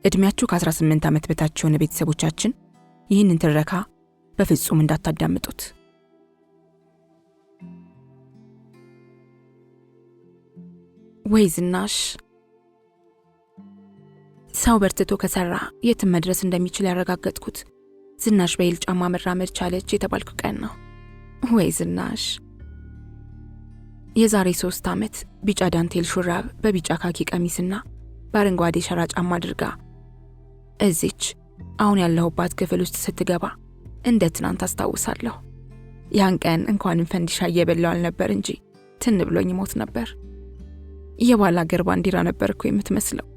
እድሜያችሁ ከ18 ዓመት በታች የሆነ ቤተሰቦቻችን ይህንን ትረካ በፍጹም እንዳታዳምጡት። ወይ ዝናሽ! ሰው በርትቶ ከሰራ የትም መድረስ እንደሚችል ያረጋገጥኩት ዝናሽ በሂል ጫማ መራመድ ቻለች የተባልኩ ቀን ነው። ወይ ዝናሽ! የዛሬ 3 ዓመት ቢጫ ዳንቴል ሹራብ በቢጫ ካኪ ቀሚስና በአረንጓዴ ሸራ ጫማ አድርጋ እዚች አሁን ያለሁባት ክፍል ውስጥ ስትገባ እንደ ትናንት አስታውሳለሁ። ያን ቀን እንኳንም ፈንዲሻ እየበላው አልነበር እንጂ ትን ብሎኝ ሞት ነበር። የባላ አገር ባንዲራ ነበርኩ የምትመስለው።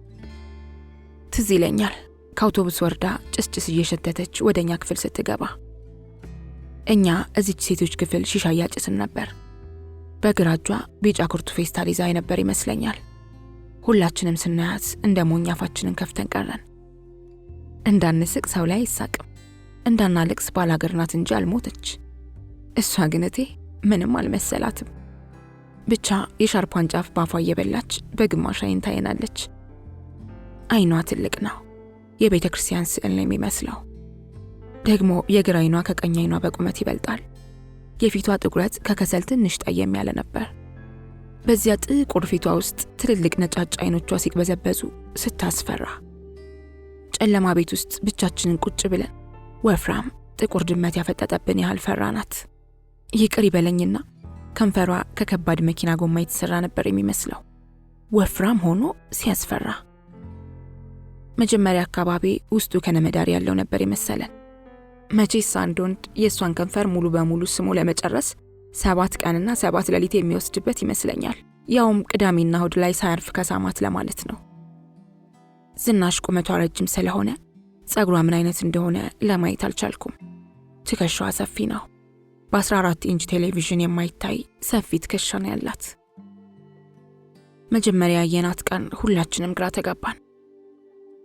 ትዝ ይለኛል ከአውቶቡስ ወርዳ ጭስጭስ እየሸተተች ወደኛ ክፍል ስትገባ። እኛ እዚች ሴቶች ክፍል ሺሻ እያጭስን ነበር። በግራ እጇ ቢጫ ኩርቱ ፌስታል ይዛ ነበር ይመስለኛል። ሁላችንም ስናያት እንደ ሞኝ አፋችንን ከፍተን ቀረን። እንዳንስቅ ሰው ላይ አይሳቅም፣ እንዳናለቅስ ባላገር ናት እንጂ አልሞተች። እሷ ግን እቴ ምንም አልመሰላትም። ብቻ የሻርፓን ጫፍ ባፏ እየበላች በግማሽ አይን ታየናለች። አይኗ ትልቅ ነው፣ የቤተ ክርስቲያን ስዕል ነው የሚመስለው። ደግሞ የግራ አይኗ ከቀኝ አይኗ በቁመት ይበልጣል። የፊቷ ጥቁረት ከከሰል ትንሽ ጠየም ያለ ነበር። በዚያ ጥቁር ፊቷ ውስጥ ትልልቅ ነጫጭ አይኖቿ ሲቅበዘበዙ ስታስፈራ። ጨለማ ቤት ውስጥ ብቻችንን ቁጭ ብለን ወፍራም ጥቁር ድመት ያፈጠጠብን ያህል ፈራናት። ይቅር ይበለኝና ከንፈሯ ከከባድ መኪና ጎማ የተሰራ ነበር የሚመስለው፣ ወፍራም ሆኖ ሲያስፈራ። መጀመሪያ አካባቢ ውስጡ ከነመዳር ያለው ነበር የመሰለን። መቼስ አንድ ወንድ የእሷን ከንፈር ሙሉ በሙሉ ስሞ ለመጨረስ 7 ቀንና 7 ሌሊት የሚወስድበት ይመስለኛል። ያውም ቅዳሜና እሁድ ላይ ሳያርፍ ከሳማት ለማለት ነው። ዝናሽ ቁመቷ ረጅም ስለሆነ ጸጉሯ ምን አይነት እንደሆነ ለማየት አልቻልኩም። ትከሻዋ ሰፊ ነው። በ14 ኢንች ቴሌቪዥን የማይታይ ሰፊ ትከሻ ነው ያላት። መጀመሪያ ያየናት ቀን ሁላችንም ግራ ተጋባን።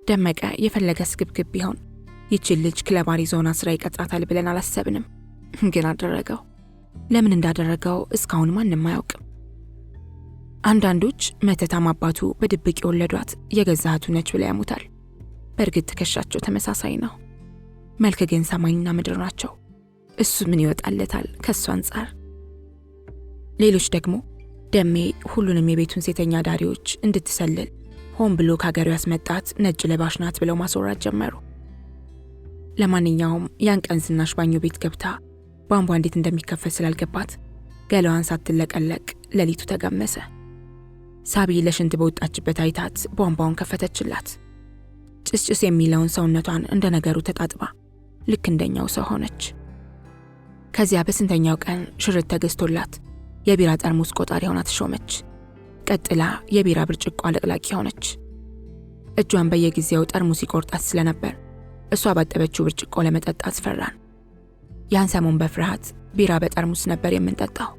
ደመቀ የፈለገ ስግብግብ ቢሆን ይችን ልጅ ክለብ አሪዞና ስራ ይቀጥራታል ብለን አላሰብንም፣ ግን አደረገው። ለምን እንዳደረገው እስካሁን ማንም አያውቅም። አንዳንዶች መተታም አባቱ በድብቅ የወለዷት የገዛ እህቱ ነች ብለው ያሙታል። በእርግጥ ትከሻቸው ተመሳሳይ ነው፣ መልክ ግን ሰማይና ምድር ናቸው። እሱ ምን ይወጣለታል ከሱ አንጻር። ሌሎች ደግሞ ደሜ ሁሉንም የቤቱን ሴተኛ ዳሪዎች እንድትሰልል ሆን ብሎ ከሀገሩ ያስመጣት ነጭ ለባሽ ናት ብለው ማስወራት ጀመሩ። ለማንኛውም ያን ቀን ዝናሽ ባኞ ቤት ገብታ ቧንቧ እንዴት እንደሚከፈት ስላልገባት ገላዋን ሳትለቀለቅ ሌሊቱ ተጋመሰ። ሳቢ ለሽንት በወጣችበት አይታት ቧንቧውን ከፈተችላት። ጭስጭስ የሚለውን ሰውነቷን እንደ ነገሩ ተጣጥባ ልክ እንደኛው ሰው ሆነች። ከዚያ በስንተኛው ቀን ሽርጥ ተገዝቶላት የቢራ ጠርሙስ ቆጣሪ ሆና ተሾመች። ቀጥላ የቢራ ብርጭቆ አለቅላቂ ሆነች። እጇን በየጊዜው ጠርሙስ ይቆርጣት ስለነበር እሷ ባጠበችው ብርጭቆ ለመጠጣት ፈራን። ያን ሰሞን በፍርሃት ቢራ በጠርሙስ ነበር የምንጠጣው።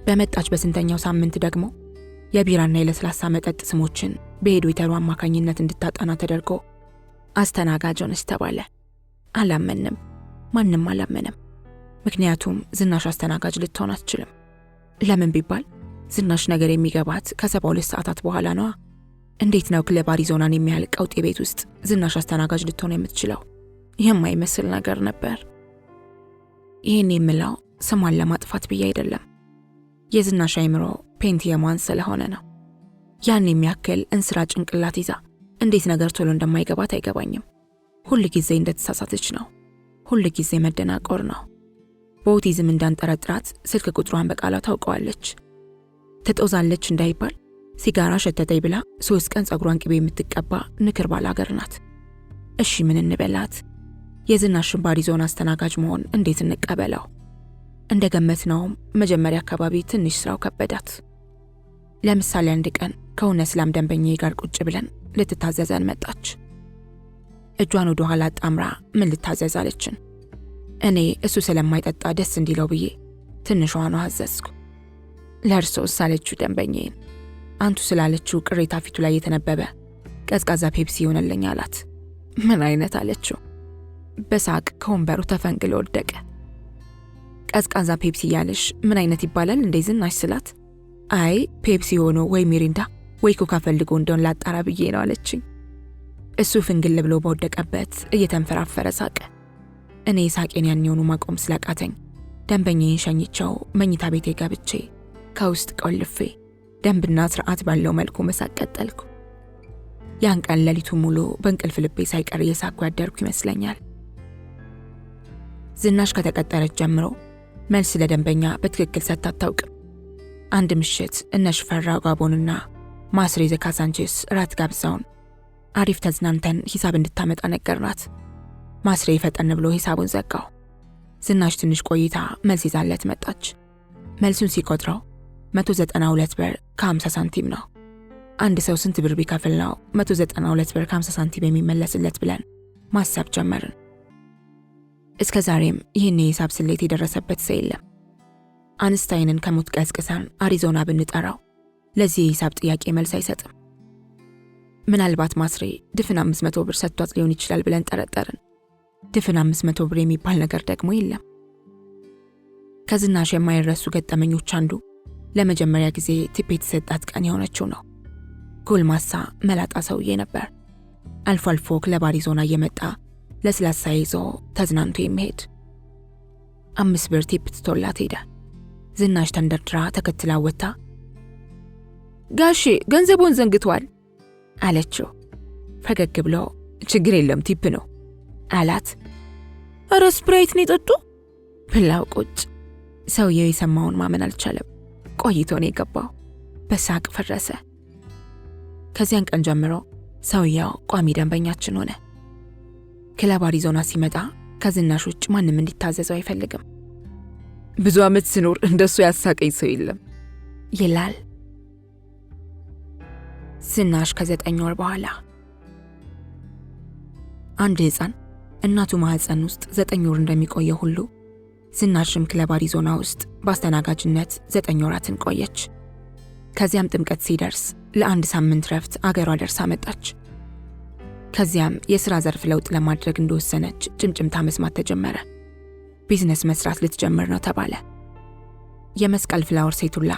በመጣች በስንተኛው ሳምንት ደግሞ የቢራና የለስላሳ መጠጥ ስሞችን በሄድዌተሩ አማካኝነት እንድታጠና ተደርጎ አስተናጋጅ ሆነች ተባለ። አላመንም፣ ማንም አላመንም። ምክንያቱም ዝናሽ አስተናጋጅ ልትሆን አትችልም። ለምን ቢባል ዝናሽ ነገር የሚገባት ከ72 ሰዓታት በኋላ ነዋ። እንዴት ነው ክለብ አሪዞናን የሚያህል ቀውጤ ቤት ውስጥ ዝናሽ አስተናጋጅ ልትሆን የምትችለው? የማይመስል ነገር ነበር። ይህን የምላው ስሟን ለማጥፋት ብዬ አይደለም። የዝናሽ አይምሮ ፔንቲየሟን ስለሆነ ነው። ያን የሚያክል እንስራ ጭንቅላት ይዛ እንዴት ነገር ቶሎ እንደማይገባት አይገባኝም። ሁል ጊዜ እንደተሳሳተች ነው። ሁል ጊዜ መደናቆር ነው። በኦቲዝም እንዳንጠረጥራት ስልክ ቁጥሯን በቃላ ታውቀዋለች። ትጦዛለች እንዳይባል ሲጋራ ሸተተኝ ብላ 3 ቀን ጸጉሯን ቅቤ የምትቀባ ንክር ባላገር ናት። እሺ ምን እንበላት? የዝናሽን በአሪዞና አስተናጋጅ መሆን እንዴት እንቀበለው? እንደገመትነውም መጀመሪያ አካባቢ ትንሽ ስራው ከበዳት። ለምሳሌ አንድ ቀን ከሆነ እስላም ደንበኛዬ ጋር ቁጭ ብለን ልትታዘዘን መጣች። እጇን ወደ ኋላ አጣምራ ምን ልታዘዝ አለችን። እኔ እሱ ስለማይጠጣ ደስ እንዲለው ብዬ ትንሿን አዘዝኩ። ለእርሶስ አለችው ደንበኛዬን። አንቱ ስላለችው ቅሬታ ፊቱ ላይ የተነበበ ቀዝቃዛ ፔፕሲ ይሆነልኝ አላት። ምን አይነት አለችው። በሳቅ ከወንበሩ ተፈንቅሎ ወደቀ። ቀዝቃዛ ፔፕሲ ያለሽ ምን አይነት ይባላል እንዴ ዝናሽ ስላት፣ አይ ፔፕሲ ሆኖ ወይ ሚሪንዳ ወይ ኮካ ፈልጎ እንደሆን ላጣራ ብዬ ነው አለችኝ። እሱ ፍንግል ብሎ በወደቀበት እየተንፈራፈረ ሳቀ። እኔ ሳቄን ያንኑ ማቆም ስላቃተኝ ደንበኛዬን ሸኝቸው መኝታ ቤቴ ገብቼ ከውስጥ ቆልፌ ደንብና ስርዓት ባለው መልኩ መሳቅ ቀጠልኩ። ያን ቀን ሌሊቱ ሙሉ በእንቅልፍ ልቤ ሳይቀር እየሳቅኩ ያደርኩ ይመስለኛል። ዝናሽ ከተቀጠረች ጀምሮ መልስ ለደንበኛ በትክክል ሰጥታ አታውቅም። አንድ ምሽት እነ ሽፈራው ጋቦንና ማስሬ ዘካሳንቺስ ራት ጋብዘውን አሪፍ ተዝናንተን ሂሳብ እንድታመጣ ነገርናት። ማስሬ ፈጠን ብሎ ሂሳቡን ዘጋው። ዝናሽ ትንሽ ቆይታ መልስ ይዛለት መጣች። መልሱን ሲቆጥረው 192 ብር ከ50 ሳንቲም ነው። አንድ ሰው ስንት ብር ቢከፍል ነው 192 ብር ከ50 ሳንቲም የሚመለስለት ብለን ማሰብ ጀመርን። እስከ ዛሬም ይህን የሂሳብ ስሌት የደረሰበት ሰው የለም። አንስታይንን ከሞት ቀስቅሰን አሪዞና ብንጠራው ለዚህ የሂሳብ ጥያቄ መልስ አይሰጥም። ምናልባት ማስሬ ድፍን 500 ብር ሰጥቷት ሊሆን ይችላል ብለን ጠረጠርን። ድፍን 500 ብር የሚባል ነገር ደግሞ የለም። ከዝናሽ የማይረሱ ገጠመኞች አንዱ ለመጀመሪያ ጊዜ ቲፕ የተሰጣት ቀን የሆነችው ነው። ጎልማሳ መላጣ ሰውዬ ነበር። አልፎ አልፎ ክለብ አሪዞና እየመጣ ለስላሳ ይዞ ተዝናንቶ የሚሄድ 5 ብር ቲፕ ትቶላት ሄደ። ዝናሽ ተንደርድራ ተከትላ ወጣ። ጋሼ ገንዘቡን ዘንግቷል አለችው። ፈገግ ብሎ ችግር የለም ቲፕ ነው አላት። ኧረ ስፕራይት ነው የጠጡ ብላው ቁጭ። ሰውየው የሰማውን ማመን አልቻለም። ቆይቶ ነው የገባው። በሳቅ ፈረሰ። ከዚያን ቀን ጀምሮ ሰውየው ቋሚ ደንበኛችን ሆነ። ክለብ አሪዞና ሲመጣ ከዝናሽ ውጭ ማንም እንዲታዘዘው አይፈልግም። ብዙ ዓመት ስኖር እንደሱ ያሳቀኝ ሰው የለም ይላል። ዝናሽ ከ9 ወር በኋላ አንድ ሕፃን እናቱ ማህፀን ውስጥ 9 ወር እንደሚቆየው ሁሉ ዝናሽም ክለብ አሪዞና ውስጥ በአስተናጋጅነት 9 ወራትን ቆየች። ከዚያም ጥምቀት ሲደርስ ለአንድ ሳምንት ረፍት አገሯ ደርሳ መጣች። ከዚያም የሥራ ዘርፍ ለውጥ ለማድረግ እንደወሰነች ጭምጭምታ መስማት ተጀመረ። ቢዝነስ መስራት ልትጀምር ነው ተባለ። የመስቀል ፍላወር ሴቱላ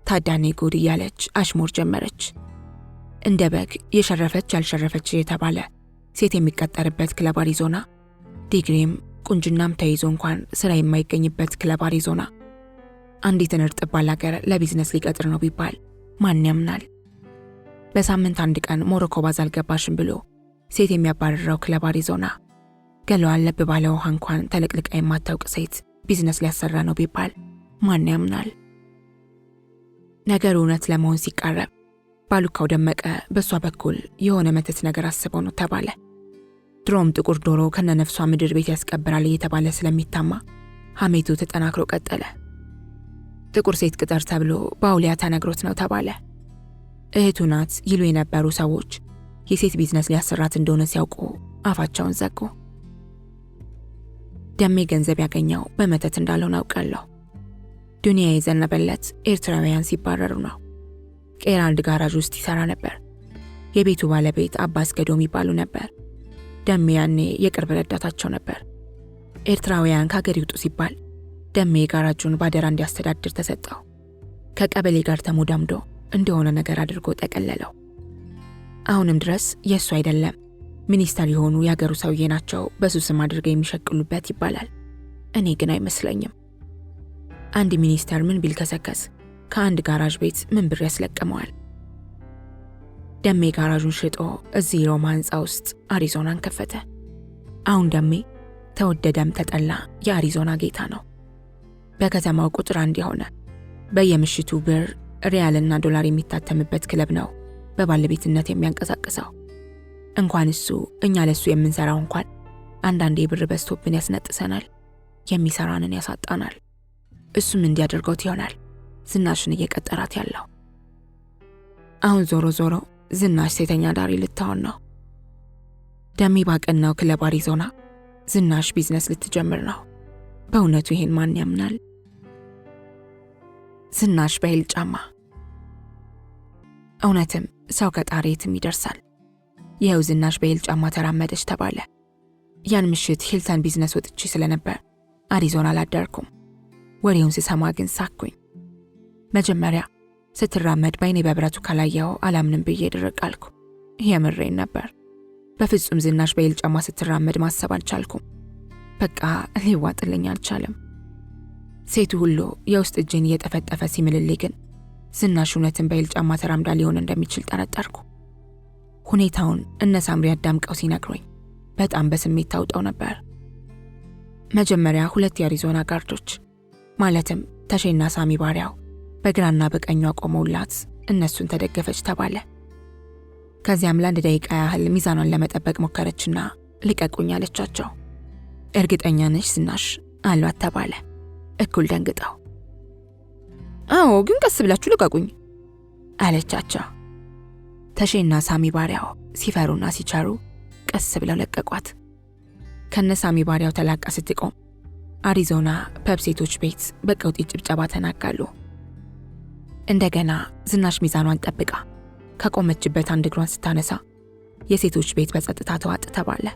ታዳኔ ጉድ እያለች አሽሙር ጀመረች። እንደ በግ የሸረፈች ያልሸረፈች የተባለ ሴት የሚቀጠርበት ክለብ አሪዞና፣ ዲግሪም ቁንጅናም ተይዞ እንኳን ስራ የማይገኝበት ክለብ አሪዞና አንዲትን እርጥብ ባላገር ለቢዝነስ ሊቀጥር ነው ቢባል ማን ያምናል? በሳምንት አንድ ቀን ሞሮኮ ባዝ አልገባሽም ብሎ ሴት የሚያባርረው ክለብ አሪዞና ገለዋን ለብ ባለ ውሃ እንኳን ተለቅልቃ የማታውቅ ሴት ቢዝነስ ሊያሰራ ነው ቢባል ማን ያምናል? ነገሩ እውነት ለመሆን ሲቃረብ ባሉካው ደመቀ በሷ በኩል የሆነ መተት ነገር አስበው ነው ተባለ። ድሮም ጥቁር ዶሮ ከነነፍሷ ምድር ቤት ያስቀብራል እየተባለ ስለሚታማ ሐሜቱ ተጠናክሮ ቀጠለ። ጥቁር ሴት ቅጠር ተብሎ በአውሊያ ተነግሮት ነው ተባለ። እህቱ ናት ይሉ የነበሩ ሰዎች የሴት ቢዝነስ ሊያሰራት እንደሆነ ሲያውቁ አፋቸውን ዘጉ። ደሜ ገንዘብ ያገኘው በመተት እንዳልሆነ አውቃለሁ። ዱንያ የዘነበለት ኤርትራውያን ሲባረሩ ነው። ቄራልድ ጋራዥ ውስጥ ይሰራ ነበር። የቤቱ ባለቤት አባስ ገዶም ይባሉ ነበር። ደሜ ያኔ የቅርብ ረዳታቸው ነበር። ኤርትራውያን ከሀገር ይውጡ ሲባል ደሜ ጋራጁን ባደራ እንዲያስተዳድር ተሰጠው። ከቀበሌ ጋር ተሞዳምዶ እንደሆነ ነገር አድርጎ ጠቀለለው። አሁንም ድረስ የእሱ አይደለም ሚኒስተር የሆኑ የሀገሩ ሰውዬ ናቸው በሱ ስም አድርገው የሚሸቅሉበት ይባላል። እኔ ግን አይመስለኝም። አንድ ሚኒስተር ምን ቢልከሰከስ ከአንድ ጋራዥ ቤት ምን ብር ያስለቀመዋል? ደሜ ጋራዡን ሽጦ እዚህ ሮማ ህንፃ ውስጥ አሪዞናን ከፈተ። አሁን ደሜ ተወደደም ተጠላ የአሪዞና ጌታ ነው። በከተማው ቁጥር 1 የሆነ በየምሽቱ ብር ሪያልና ዶላር የሚታተምበት ክለብ ነው በባለቤትነት የሚያንቀሳቅሰው። እንኳን እሱ እኛ ለሱ የምንሰራው እንኳን አንዳንዴ ብር በስቶብን ያስነጥሰናል፣ የሚሰራንን ያሳጣናል። እሱም እንዲያደርገውት ይሆናል ዝናሽን እየቀጠራት ያለው። አሁን ዞሮ ዞሮ ዝናሽ ሴተኛ ዳሪ ልትሆን ነው። ደሜ ባቀናው ክለብ አሪዞና ዝናሽ ቢዝነስ ልትጀምር ነው። በእውነቱ ይሄን ማን ያምናል? ዝናሽ በሂል ጫማ። እውነትም ሰው ከጣረ የትም ይደርሳል። ይኸው ዝናሽ በሂል ጫማ ተራመደች ተባለ። ያን ምሽት ሂልተን ቢዝነስ ወጥቼ ስለነበር አሪዞና አላደርኩም። ወሬውን ስሰማ ግን ሳኩኝ። መጀመሪያ ስትራመድ በአይኔ በብረቱ ካላየው አላምንም ብዬ ድርቅ አልኩ። የምሬን ነበር። በፍጹም ዝናሽ በሂል ጫማ ስትራመድ ማሰብ አልቻልኩም። በቃ ሊዋጥልኝ አልቻለም። ሴቱ ሁሉ የውስጥ እጄን እየጠፈጠፈ ሲምልልኝ ግን ዝናሽ እውነትን በሂል ጫማ ተራምዳ ሊሆን እንደሚችል ጠረጠርኩ። ሁኔታውን እነ ሳምሪ አዳምቀው ሲነግሩኝ በጣም በስሜት ታውጠው ነበር። መጀመሪያ 2 የአሪዞና ጋርዶች ማለትም ተሼና ሳሚ ባሪያው በግራና በቀኟ ቆመውላት እነሱን ተደገፈች ተባለ። ከዚያም ለ1 ደቂቃ ያህል ሚዛኗን ለመጠበቅ ሞከረችና ልቀቁኝ አለቻቸው። እርግጠኛ ነሽ ዝናሽ አሏት ተባለ። እኩል ደንግጠው አዎ ግን ቀስ ብላችሁ ልቀቁኝ አለቻቸው። ተሼና ሳሚ ባሪያው ሲፈሩና ሲቸሩ ቀስ ብለው ለቀቋት። ከነ ሳሚ ባሪያው ተላቃ ስትቆም አሪዞና ፐብ ሴቶች ቤት በቀውጢ ጭብጨባ ተናጋሉ። እንደገና ዝናሽ ሚዛኗን ጠብቃ ከቆመችበት አንድ እግሯን ስታነሳ የሴቶች ቤት በጸጥታ ተዋጥ ተባለ።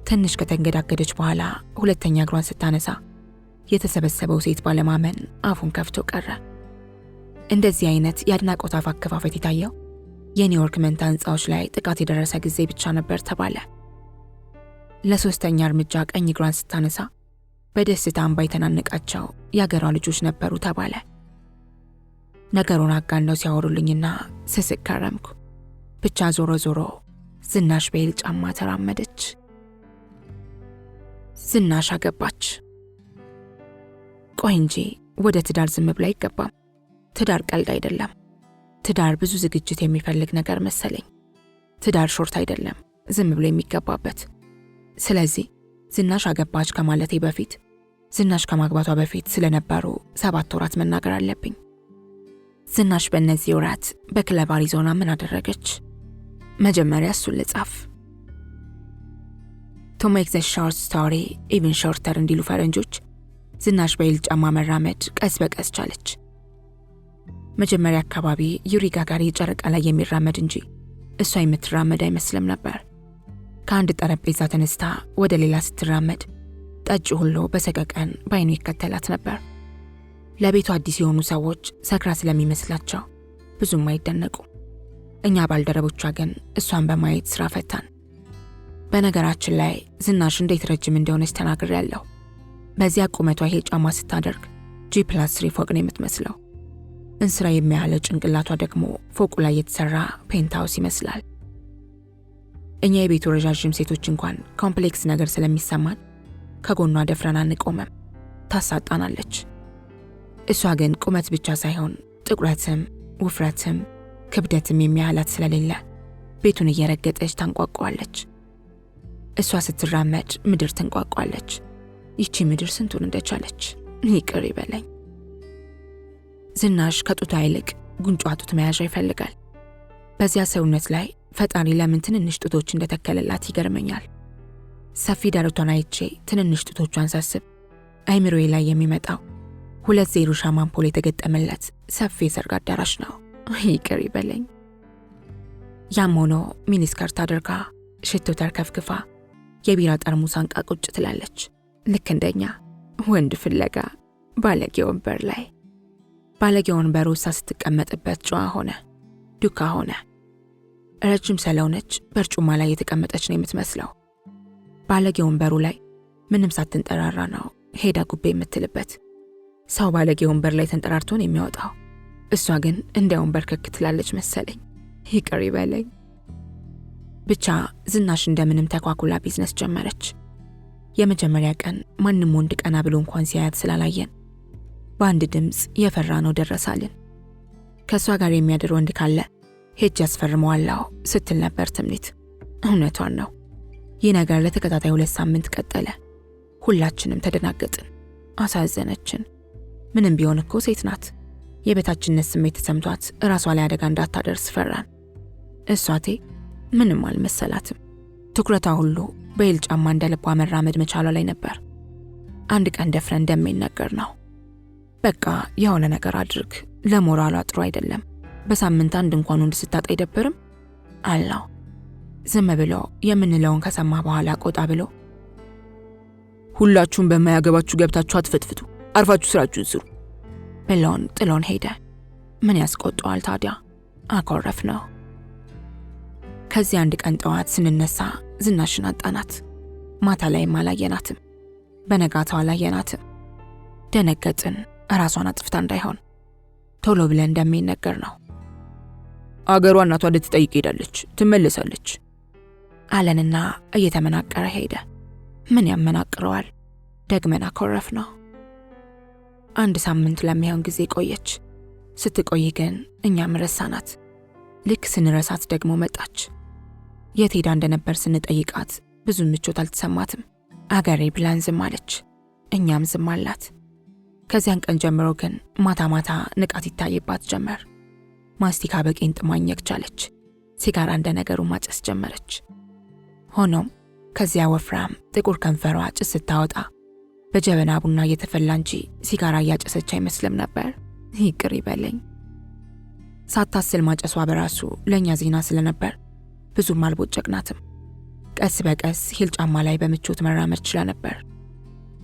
ትንሽ ከተንገዳገደች በኋላ ሁለተኛ እግሯን ስታነሳ የተሰበሰበው ሴት ባለማመን አፉን ከፍቶ ቀረ። እንደዚህ አይነት የአድናቆት አፍ አከፋፈት የታየው የኒውዮርክ መንታ ህንፃዎች ላይ ጥቃት የደረሰ ጊዜ ብቻ ነበር ተባለ። ለሶስተኛ እርምጃ ቀኝ እግሯን ስታነሳ በደስታ እንባ የተናነቃቸው የአገሯ ልጆች ነበሩ ተባለ። ነገሩን አጋነው ሲያወሩልኝና ስስቅ ከረምኩ። ብቻ ዞሮ ዞሮ ዝናሽ በሂል ጫማ ተራመደች። ዝናሽ አገባች። ቆይ እንጂ ወደ ትዳር ዝም ብላ አይገባም። ትዳር ቀልድ አይደለም። ትዳር ብዙ ዝግጅት የሚፈልግ ነገር መሰለኝ። ትዳር ሾርት አይደለም ዝም ብሎ የሚገባበት። ስለዚህ ዝናሽ አገባች ከማለቴ በፊት ዝናሽ ከማግባቷ በፊት ስለነበሩ 7 ወራት መናገር አለብኝ። ዝናሽ በእነዚህ ወራት በክለብ አሪዞና ምን አደረገች? መጀመሪያ እሱን ልጻፍ። To make the short story even shorter እንዲሉ ፈረንጆች ዝናሽ በሂል ጫማ መራመድ ቀስ በቀስ ቻለች። መጀመሪያ አካባቢ ዩሪ ጋጋሪ ጨረቃ ላይ የሚራመድ እንጂ እሷ የምትራመድ አይመስልም ነበር። ከአንድ ጠረጴዛ ተነስታ ወደ ሌላ ስትራመድ ጠጭ ሁሉ በሰቀቀን ባይኑ ይከተላት ነበር። ለቤቱ አዲስ የሆኑ ሰዎች ሰክራ ስለሚመስላቸው ብዙም አይደነቁ። እኛ ባልደረቦቿ ግን እሷን በማየት ስራ ፈታን። በነገራችን ላይ ዝናሽ እንዴት ረጅም እንደሆነች ተናግሬያለሁ። በዚያ ቁመቷ ይሄ ጫማ ስታደርግ G+3 ፎቅ ነው የምትመስለው። እንስራ የሚያህለው ጭንቅላቷ ደግሞ ፎቁ ላይ የተሰራ ፔንታውስ ይመስላል። እኛ የቤቱ ረዣዥም ሴቶች እንኳን ኮምፕሌክስ ነገር ስለሚሰማን ከጎኗ ደፍረን አንቆመም፣ ታሳጣናለች። እሷ ግን ቁመት ብቻ ሳይሆን ጥቁረትም ውፍረትም ክብደትም የሚያህላት ስለሌለ ቤቱን እየረገጠች ታንቋቋለች። እሷ ስትራመድ ምድር ትንቋቋለች። ይቺ ምድር ስንቱን እንደቻለች ይቅር ይበለኝ። ዝናሽ ከጡቷ ይልቅ ጉንጯ ጡት መያዣ ይፈልጋል። በዚያ ሰውነት ላይ ፈጣሪ ለምን ትንንሽ ጡቶች እንደተከለላት ይገርመኛል። ሰፊ ደረቷን አይቼ ትንንሽ ጡቶቿን ሳስብ አይምሮዬ ላይ የሚመጣው 2 ሻማ አምፖል የተገጠመለት ሰፊ የሰርግ አዳራሽ ነው። ይቅር ይበለኝ። ያም ሆኖ ሚኒስከርት አድርጋ ሽቶ ተርከፍክፋ የቢራ ጠርሙስ አንቃ ቁጭ ትላለች። ልክ እንደኛ ወንድ ፍለጋ ባለጌ ወንበር ላይ። ባለጌ ወንበሩ እሷ ስትቀመጥበት ጨዋ ሆነ፣ ዱካ ሆነ። ረጅም ስለሆነች በርጩማ ላይ የተቀመጠች ነው የምትመስለው። ባለጌ ወንበሩ ላይ ምንም ሳትንጠራራ ነው ሄዳ ጉቤ የምትልበት። ሰው ባለጌ ወንበር ላይ ተንጠራርቶን የሚያወጣው፣ እሷ ግን እንደ ወንበር ክክ ትላለች መሰለኝ። ይቅር ይበለኝ። ብቻ ዝናሽ እንደምንም ተኳኩላ ቢዝነስ ጀመረች። የመጀመሪያ ቀን ማንም ወንድ ቀና ብሎ እንኳን ሲያያት ስላላየን በአንድ ድምፅ የፈራ ነው ደረሳልን። ከሷ ጋር የሚያድር ወንድ ካለ ሄጅ ያስፈርመዋለሁ ስትል ነበር ትምኒት። እውነቷን ነው። ይህ ነገር ለተከታታይ 2 ሳምንት ቀጠለ። ሁላችንም ተደናገጥን፣ አሳዘነችን። ምንም ቢሆን እኮ ሴት ናት። የበታችነት ስሜት ተሰምቷት ራሷ ላይ አደጋ እንዳታደርስ ፈራን። እሷቴ ምንም አልመሰላትም። ትኩረቷ ሁሉ በሂል ጫማ እንደልቧ መራመድ መቻሏ ላይ ነበር። አንድ ቀን ደፍረን እንደሚነገር ነው። በቃ የሆነ ነገር አድርግ፣ ለሞራሏ ጥሩ አይደለም። በሳምንት አንድ እንኳን ወንድ ስታጣ አይደብርም አላው። ዝም ብሎ የምንለውን ከሰማ በኋላ ቆጣ ብሎ ሁላችሁም በማያገባችሁ ገብታችሁ አትፈትፍቱ፣ አርፋችሁ ስራችሁን ስሩ ብሎን ጥሎን ሄደ። ምን ያስቆጣዋል ታዲያ? አኮረፍ ነው። ከዚህ አንድ ቀን ጠዋት ስንነሳ ዝናሽን አጣናት። ማታ ላይም አላየናትም። በነጋታው አላየናትም። ደነገጥን። ራሷን አጥፍታ እንዳይሆን ቶሎ ብለን እንደሚነገር ነው። አገሯ እናቷ ልትጠይቅ ሄዳለች፣ ትመለሳለች አለንና እየተመናቀረ ሄደ። ምን ያመናቅረዋል? ደግመን አኮረፍ ነው። 1 ሳምንት ለሚሆን ጊዜ ቆየች። ስትቆይ ግን እኛም ረሳናት። ልክ ስንረሳት ደግሞ መጣች። የት ሄዳ እንደነበር ስንጠይቃት ብዙ ምቾት አልተሰማትም። አገሬ ብላን ዝም አለች። እኛም ዝም አላት። ከዚያን ቀን ጀምሮ ግን ማታ ማታ ንቃት ይታይባት ጀመር። ማስቲካ በቄንጥ ማኘክ ቻለች። ሲጋራ እንደ ነገሩ ማጨስ ጀመረች። ሆኖም ከዚያ ወፍራም ጥቁር ከንፈሯ ጭስ ስታወጣ በጀበና ቡና እየተፈላ እንጂ ሲጋራ እያጨሰች አይመስልም ነበር። ይቅር ይበለኝ። ሳታስል ማጨሷ በራሱ ለእኛ ዜና ስለነበር ብዙም አልቦጨቅናትም። ቀስ በቀስ ሂል ጫማ ላይ በምቾት መራመድ ችላ ነበር።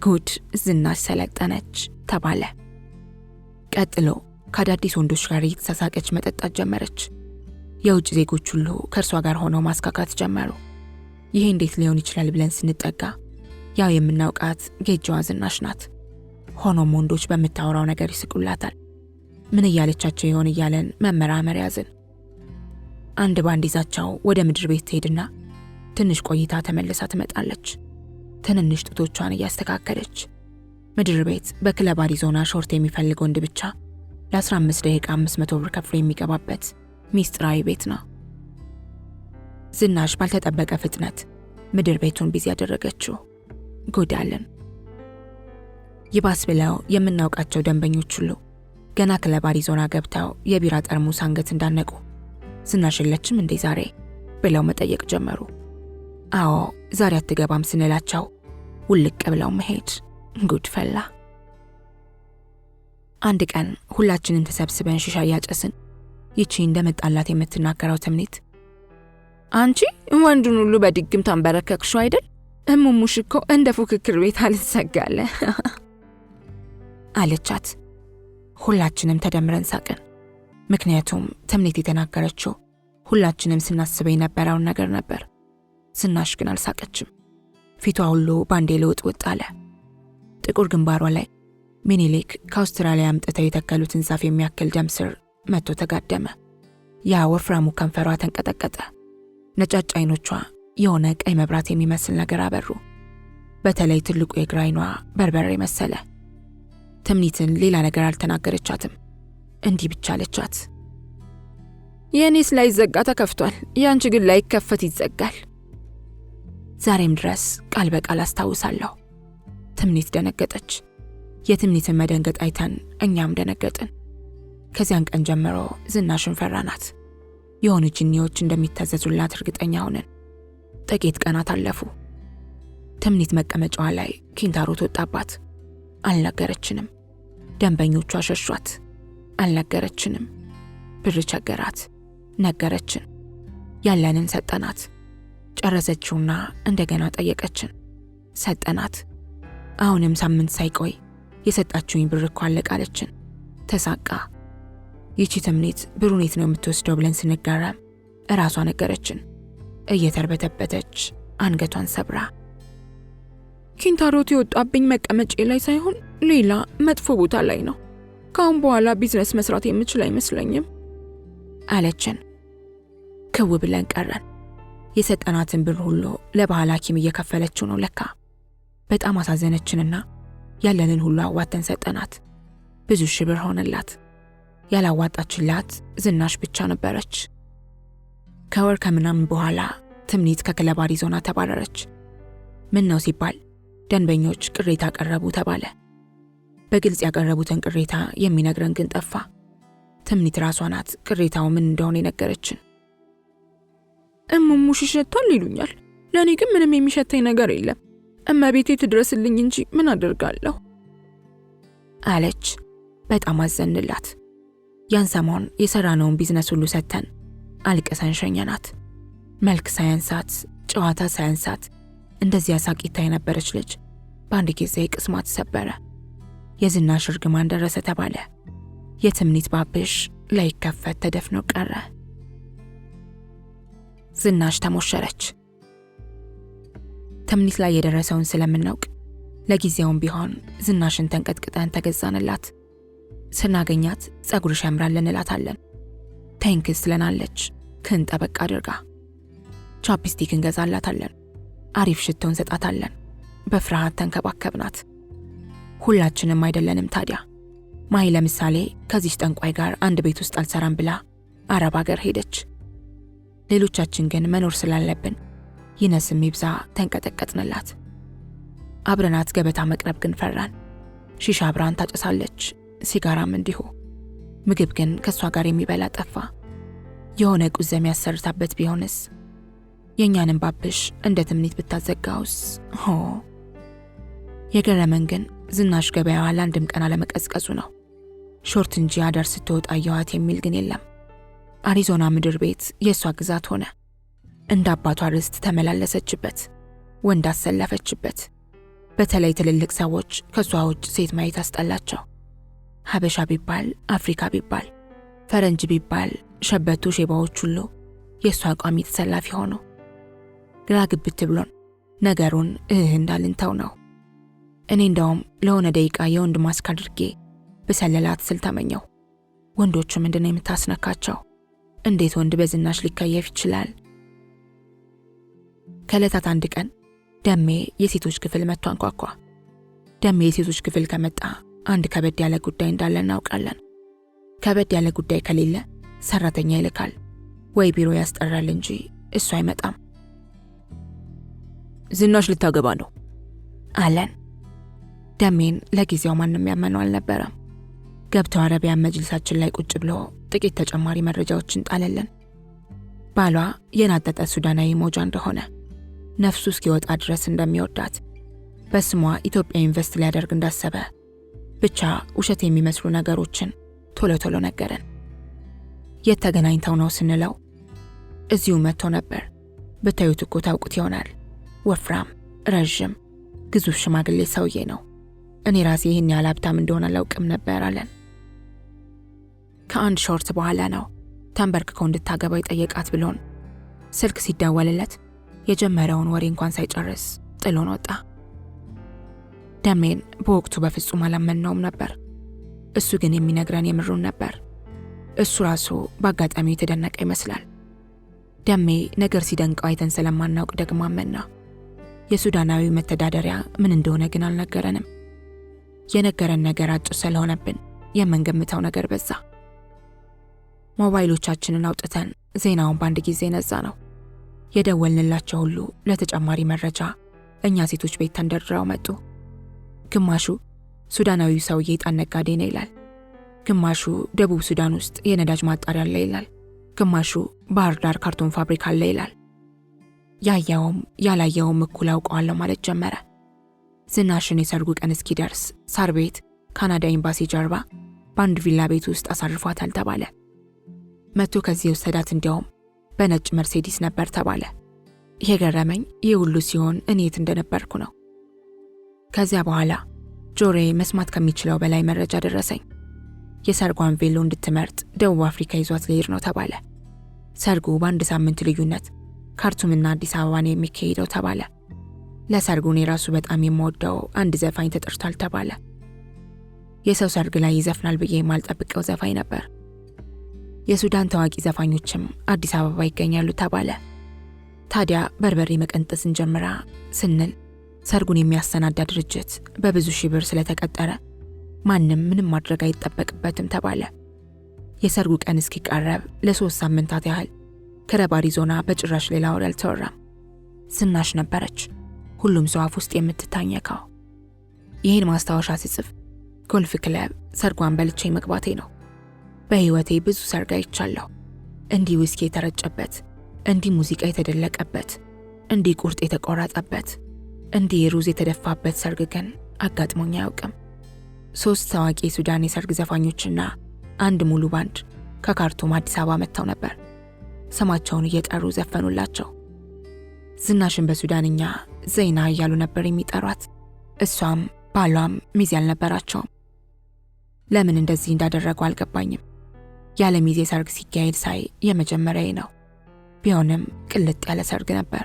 ጉድ ዝናሽ ሰለጠነች ተባለ። ቀጥሎ ከአዳዲስ ወንዶች ጋር እየተሳሳቀች መጠጣት ጀመረች። የውጭ ዜጎች ሁሉ ከእርሷ ጋር ሆነው ማስካካት ጀመሩ። ይሄ እንዴት ሊሆን ይችላል ብለን ስንጠጋ ያው የምናውቃት ጌጃዋ ዝናሽ ናት። ሆኖም ወንዶች በምታወራው ነገር ይስቁላታል። ምን እያለቻቸው ይሆን እያለን መመራመር ያዝን። አንድ ባንድ ይዛቸው ወደ ምድር ቤት ትሄድና ትንሽ ቆይታ ተመልሳ ትመጣለች። ትንንሽ ጡቶቿን እያስተካከለች። ምድር ቤት በክለብ አሪዞና ሾርት የሚፈልግ ወንድ ብቻ ለ15 ደቂቃ 500 ብር ከፍሎ የሚገባበት ሚስጥራዊ ቤት ነው። ዝናሽ ባልተጠበቀ ፍጥነት ምድር ቤቱን ቢዚ ያደረገችው። ጉዳልን ይባስ ብለው የምናውቃቸው ደንበኞች ሁሉ ገና ክለብ አሪዞና ገብተው የቢራ ጠርሙስ አንገት እንዳነቁ ዝናሽ የለችም እንዴ ዛሬ ብለው መጠየቅ ጀመሩ። አዎ ዛሬ አትገባም ስንላቸው ውልቅ ብለው መሄድ። ጉድ ፈላ። አንድ ቀን ሁላችንን ተሰብስበን ሽሻ እያጨስን ይቺ እንደመጣላት የምትናገረው ትምኒት አንቺ ወንዱን ሁሉ በድግም ታንበረከክሽው አይደል? እሙሙሽ እኮ እንደ ፉክክር ቤት አልተሰጋለ አለቻት። ሁላችንም ተደምረን ሳቅን። ምክንያቱም ትምኒት የተናገረችው ሁላችንም ስናስበው የነበረውን ነገር ነበር። ዝናሽ ግን አልሳቀችም። ፊቷ ሁሉ ባንዴ ልውጥውጥ አለ። ጥቁር ግንባሯ ላይ ሚኒሊክ ከአውስትራሊያ አምጥተው የተከሉትን ዛፍ የሚያክል ደም ስር መጥቶ ተጋደመ። ያ ወፍራሙ ከንፈሯ ተንቀጠቀጠ። ነጫጭ አይኖቿ የሆነ ቀይ መብራት የሚመስል ነገር አበሩ። በተለይ ትልቁ የግራ አይኗ በርበሬ መሰለ። ትምኒትን ሌላ ነገር አልተናገረቻትም። እንዲህ ብቻ አለቻት፣ የእኔስ ላይ ዘጋ ተከፍቷል፣ ያንቺ ግን ላይ ከፈት ይዘጋል። ዛሬም ድረስ ቃል በቃል አስታውሳለሁ። ትምኒት ደነገጠች። የትምኒትን መደንገጥ አይተን እኛም ደነገጥን። ከዚያን ቀን ጀምሮ ዝናሽን ፈራናት። የሆኑ ጅኒዎች እንደሚታዘዙላት እርግጠኛ ሆነን። ጥቂት ቀናት አለፉ። ትምኒት መቀመጫዋ ላይ ኪንታሮት ወጣባት። አልነገረችንም። ደንበኞቿ ሸሿት። አልነገረችንም። ብር ቸገራት። ነገረችን። ያለንን ሰጠናት። ጨረሰችውና እንደገና ጠየቀችን። ሰጠናት። አሁንም ሳምንት ሳይቆይ የሰጣችሁኝ ብር እኮ አለቃለችን። ተሳቃ። ይቺ ትምኒት ብሩን የት ነው የምትወስደው ብለን ስንጋራም እራሷ ነገረችን። እየተርበተበተች አንገቷን ሰብራ ኪንታሮት የወጣብኝ መቀመጬ ላይ ሳይሆን ሌላ መጥፎ ቦታ ላይ ነው። ከአሁን በኋላ ቢዝነስ መስራት የምችል አይመስለኝም አለችን። ክው ብለን ቀረን። የሰጠናትን ብር ሁሉ ለባህል ሐኪም እየከፈለችው ነው ለካ። በጣም አሳዘነችንና ያለንን ሁሉ አዋተን ሰጠናት። ብዙ ሺህ ብር ሆነላት። ያላዋጣችላት ዝናሽ ብቻ ነበረች። ከወር ከምናምን በኋላ ትምኒት ከክለብ አሪዞና ተባረረች። ምን ነው ሲባል ደንበኞች ቅሬታ ቀረቡ ተባለ። በግልጽ ያቀረቡትን ቅሬታ የሚነግረን ግን ጠፋ። ትምኒት ራሷ ናት ቅሬታው ምን እንደሆነ የነገረችን። እሙሙሽ ይሸታል ይሉኛል፣ ለእኔ ግን ምንም የሚሸተኝ ነገር የለም። እመቤቴ ትድረስልኝ እንጂ ምን አደርጋለሁ አለች። በጣም አዘንላት። ያን ሰሞን የሰራነውን ቢዝነስ ሁሉ ሰተን አልቀሰን ሸኘናት። መልክ ሳያንሳት፣ ጨዋታ ሳያንሳት እንደዚያ ሳቂታ የነበረች ልጅ በአንድ ጊዜ ቅስሟ ተሰበረ። የዝናሽ እርግማን ደረሰ ተባለ። የትምኒት ባብሽ ላይከፈት ተደፍኖ ቀረ። ዝናሽ ተሞሸረች። ተምኒት ላይ የደረሰውን ስለምናውቅ ለጊዜውም ቢሆን ዝናሽን ተንቀጥቅጠን ተገዛንላት። ስናገኛት ጸጉርሽ ያምራል እንላታለን። ቴንክስ ትለናለች ክን ጠበቅ አድርጋ። ቻፕስቲክ እንገዛላታለን። አሪፍ ሽቶ እንሰጣታለን። በፍርሃት ተንከባከብናት። ሁላችንም አይደለንም ታዲያ። ማይ ለምሳሌ ከዚህ ጠንቋይ ጋር አንድ ቤት ውስጥ አልሰራም ብላ አረብ ሀገር ሄደች። ሌሎቻችን ግን መኖር ስላለብን ይነስም ይብዛ ተንቀጠቀጥንላት። አብረናት ገበታ መቅረብ ግን ፈራን። ሺሻ አብራን ታጨሳለች፣ ሲጋራም እንዲሁ። ምግብ ግን ከሷ ጋር የሚበላ ጠፋ። የሆነ ቁዘም ያሰርታበት ቢሆንስ? የእኛንም ባብሽ እንደ ትምኒት ብታዘጋውስ? ሆ የገረመን ግን ዝናሽ ገበያዋ ለአንድም ቀን አለመቀዝቀዙ ነው። ሾርት እንጂ አዳር ስትወጣ አየኋት የሚል ግን የለም። አሪዞና ምድር ቤት የእሷ ግዛት ሆነ። እንደ አባቷ ርስት ተመላለሰችበት፣ ወንድ አሰለፈችበት። በተለይ ትልልቅ ሰዎች ከሷ ውጭ ሴት ማየት አስጠላቸው። ሀበሻ ቢባል፣ አፍሪካ ቢባል፣ ፈረንጅ ቢባል ሸበቱ ሼባዎች ሁሉ የእሷ ቋሚ ተሰላፊ ሆኑ። ግራ ግብት ብሎን ነገሩን እንዳልንተው ነው። እኔ እንደውም ለሆነ ደቂቃ የወንድ ማስክ አድርጌ ብሰለላት ስል ተመኘው። ወንዶቹ ምንድነው የምታስነካቸው? እንዴት ወንድ በዝናሽ ሊከየፍ ይችላል? ከዕለታት አንድ ቀን ደሜ የሴቶች ክፍል መጥቶ አንኳኳ። ደሜ የሴቶች ክፍል ከመጣ አንድ ከበድ ያለ ጉዳይ እንዳለ እናውቃለን። ከበድ ያለ ጉዳይ ከሌለ ሰራተኛ ይልካል ወይ ቢሮ ያስጠራል እንጂ እሱ አይመጣም። ዝናሽ ልታገባ ነው አለን። ደሜን ለጊዜው ማንም ያመነው አልነበረም። ገብቶ አረቢያን መጅልሳችን ላይ ቁጭ ብሎ ጥቂት ተጨማሪ መረጃዎችን ጣለልን። ባሏ የናጠጠ ሱዳናዊ ሞጃ እንደሆነ፣ ነፍሱ እስኪወጣ ድረስ እንደሚወዳት፣ በስሟ ኢትዮጵያ ኢንቨስት ሊያደርግ እንዳሰበ፣ ብቻ ውሸት የሚመስሉ ነገሮችን ቶሎ ቶሎ ነገረን። የት ተገናኝተው ነው ስንለው እዚሁ መጥቶ ነበር። ብታዩት እኮ ታውቁት ይሆናል። ወፍራም፣ ረዥም፣ ግዙፍ ሽማግሌ ሰውዬ ነው። እኔ ራሴ ይህን ያህል ሀብታም እንደሆነ አላውቅም ነበር አለን። ከአንድ ሾርት በኋላ ነው ተንበርክኮ እንድታገባው የጠየቃት ብሎን ስልክ ሲደወልለት የጀመረውን ወሬ እንኳን ሳይጨርስ ጥሎን ወጣ። ደሜን በወቅቱ በፍጹም አላመነውም ነበር። እሱ ግን የሚነግረን የምሩን ነበር። እሱ ራሱ በአጋጣሚው የተደነቀ ይመስላል። ደሜ ነገር ሲደንቀው አይተን ስለማናውቅ ደግሞ አመና። የሱዳናዊ መተዳደሪያ ምን እንደሆነ ግን አልነገረንም። የነገረን ነገር አጭር ስለሆነብን የምንገምተው ነገር በዛ። ሞባይሎቻችንን አውጥተን ዜናውን በአንድ ጊዜ ነዛ ነው። የደወልንላቸው ሁሉ ለተጨማሪ መረጃ እኛ ሴቶች ቤት ተንደርድረው መጡ። ግማሹ ሱዳናዊው ሰውዬ ዕጣን ነጋዴ ነው ይላል፣ ግማሹ ደቡብ ሱዳን ውስጥ የነዳጅ ማጣሪያ አለ ይላል፣ ግማሹ ባህር ዳር ካርቶን ፋብሪካ አለ ይላል። ያየውም ያላየውም እኩል አውቀዋለሁ ማለት ጀመረ። ዝናሽን የሰርጉ ቀን እስኪደርስ ሳር ቤት ካናዳ ኤምባሲ ጀርባ በአንድ ቪላ ቤት ውስጥ አሳርፏታል ተባለ። መቶ ከዚህ የወሰዳት እንዲያውም በነጭ መርሴዲስ ነበር ተባለ። የገረመኝ ይህ ሁሉ ሲሆን እኔ የት እንደነበርኩ ነው። ከዚያ በኋላ ጆሬ መስማት ከሚችለው በላይ መረጃ ደረሰኝ። የሰርጓን ቬሎ እንድትመርጥ ደቡብ አፍሪካ ይዟት ሊሄድ ነው ተባለ። ሰርጉ በአንድ ሳምንት ልዩነት ካርቱምና አዲስ አበባን የሚካሄደው ተባለ። ለሰርጉ እኔ ራሱ በጣም የምወደው አንድ ዘፋኝ ተጠርቷል ተባለ። የሰው ሰርግ ላይ ይዘፍናል ብዬ የማልጠብቀው ዘፋኝ ነበር። የሱዳን ታዋቂ ዘፋኞችም አዲስ አበባ ይገኛሉ ተባለ። ታዲያ በርበሬ መቀንጠስን ጀምራ ስንል ሰርጉን የሚያሰናዳ ድርጅት በብዙ ሺህ ብር ስለተቀጠረ ማንም ምንም ማድረግ አይጠበቅበትም ተባለ። የሰርጉ ቀን እስኪቃረብ ለ3 ሳምንታት ያህል ከረብ አሪዞና በጭራሽ ሌላ ወሬ አልተወራም። ዝናሽ ነበረች ሁሉም ሰው አፍ ውስጥ የምትታኘከው። ይህን ማስታወሻ ስጽፍ ጎልፍ ክለብ ሰርጓን በልቼ መግባቴ ነው። በህይወቴ ብዙ ሰርግ አይቻለሁ። እንዲህ ዊስኪ የተረጨበት፣ እንዲህ ሙዚቃ የተደለቀበት፣ እንዲህ ቁርጥ የተቆረጠበት፣ እንዲህ ሩዝ የተደፋበት ሰርግ ግን አጋጥሞኝ አያውቅም። 3 ታዋቂ የሱዳን የሰርግ ዘፋኞችና አንድ ሙሉ ባንድ ከካርቱም አዲስ አበባ መጥተው ነበር። ስማቸውን እየጠሩ ዘፈኑላቸው። ዝናሽን በሱዳንኛ ዘይና እያሉ ነበር የሚጠሯት። እሷም ባሏም ሚዜ አልነበራቸውም። ለምን እንደዚህ እንዳደረጉ አልገባኝም። ያለ ሚዜ ሰርግ ሲካሄድ ሳይ የመጀመሪያዬ ነው። ቢሆንም ቅልጥ ያለ ሰርግ ነበር።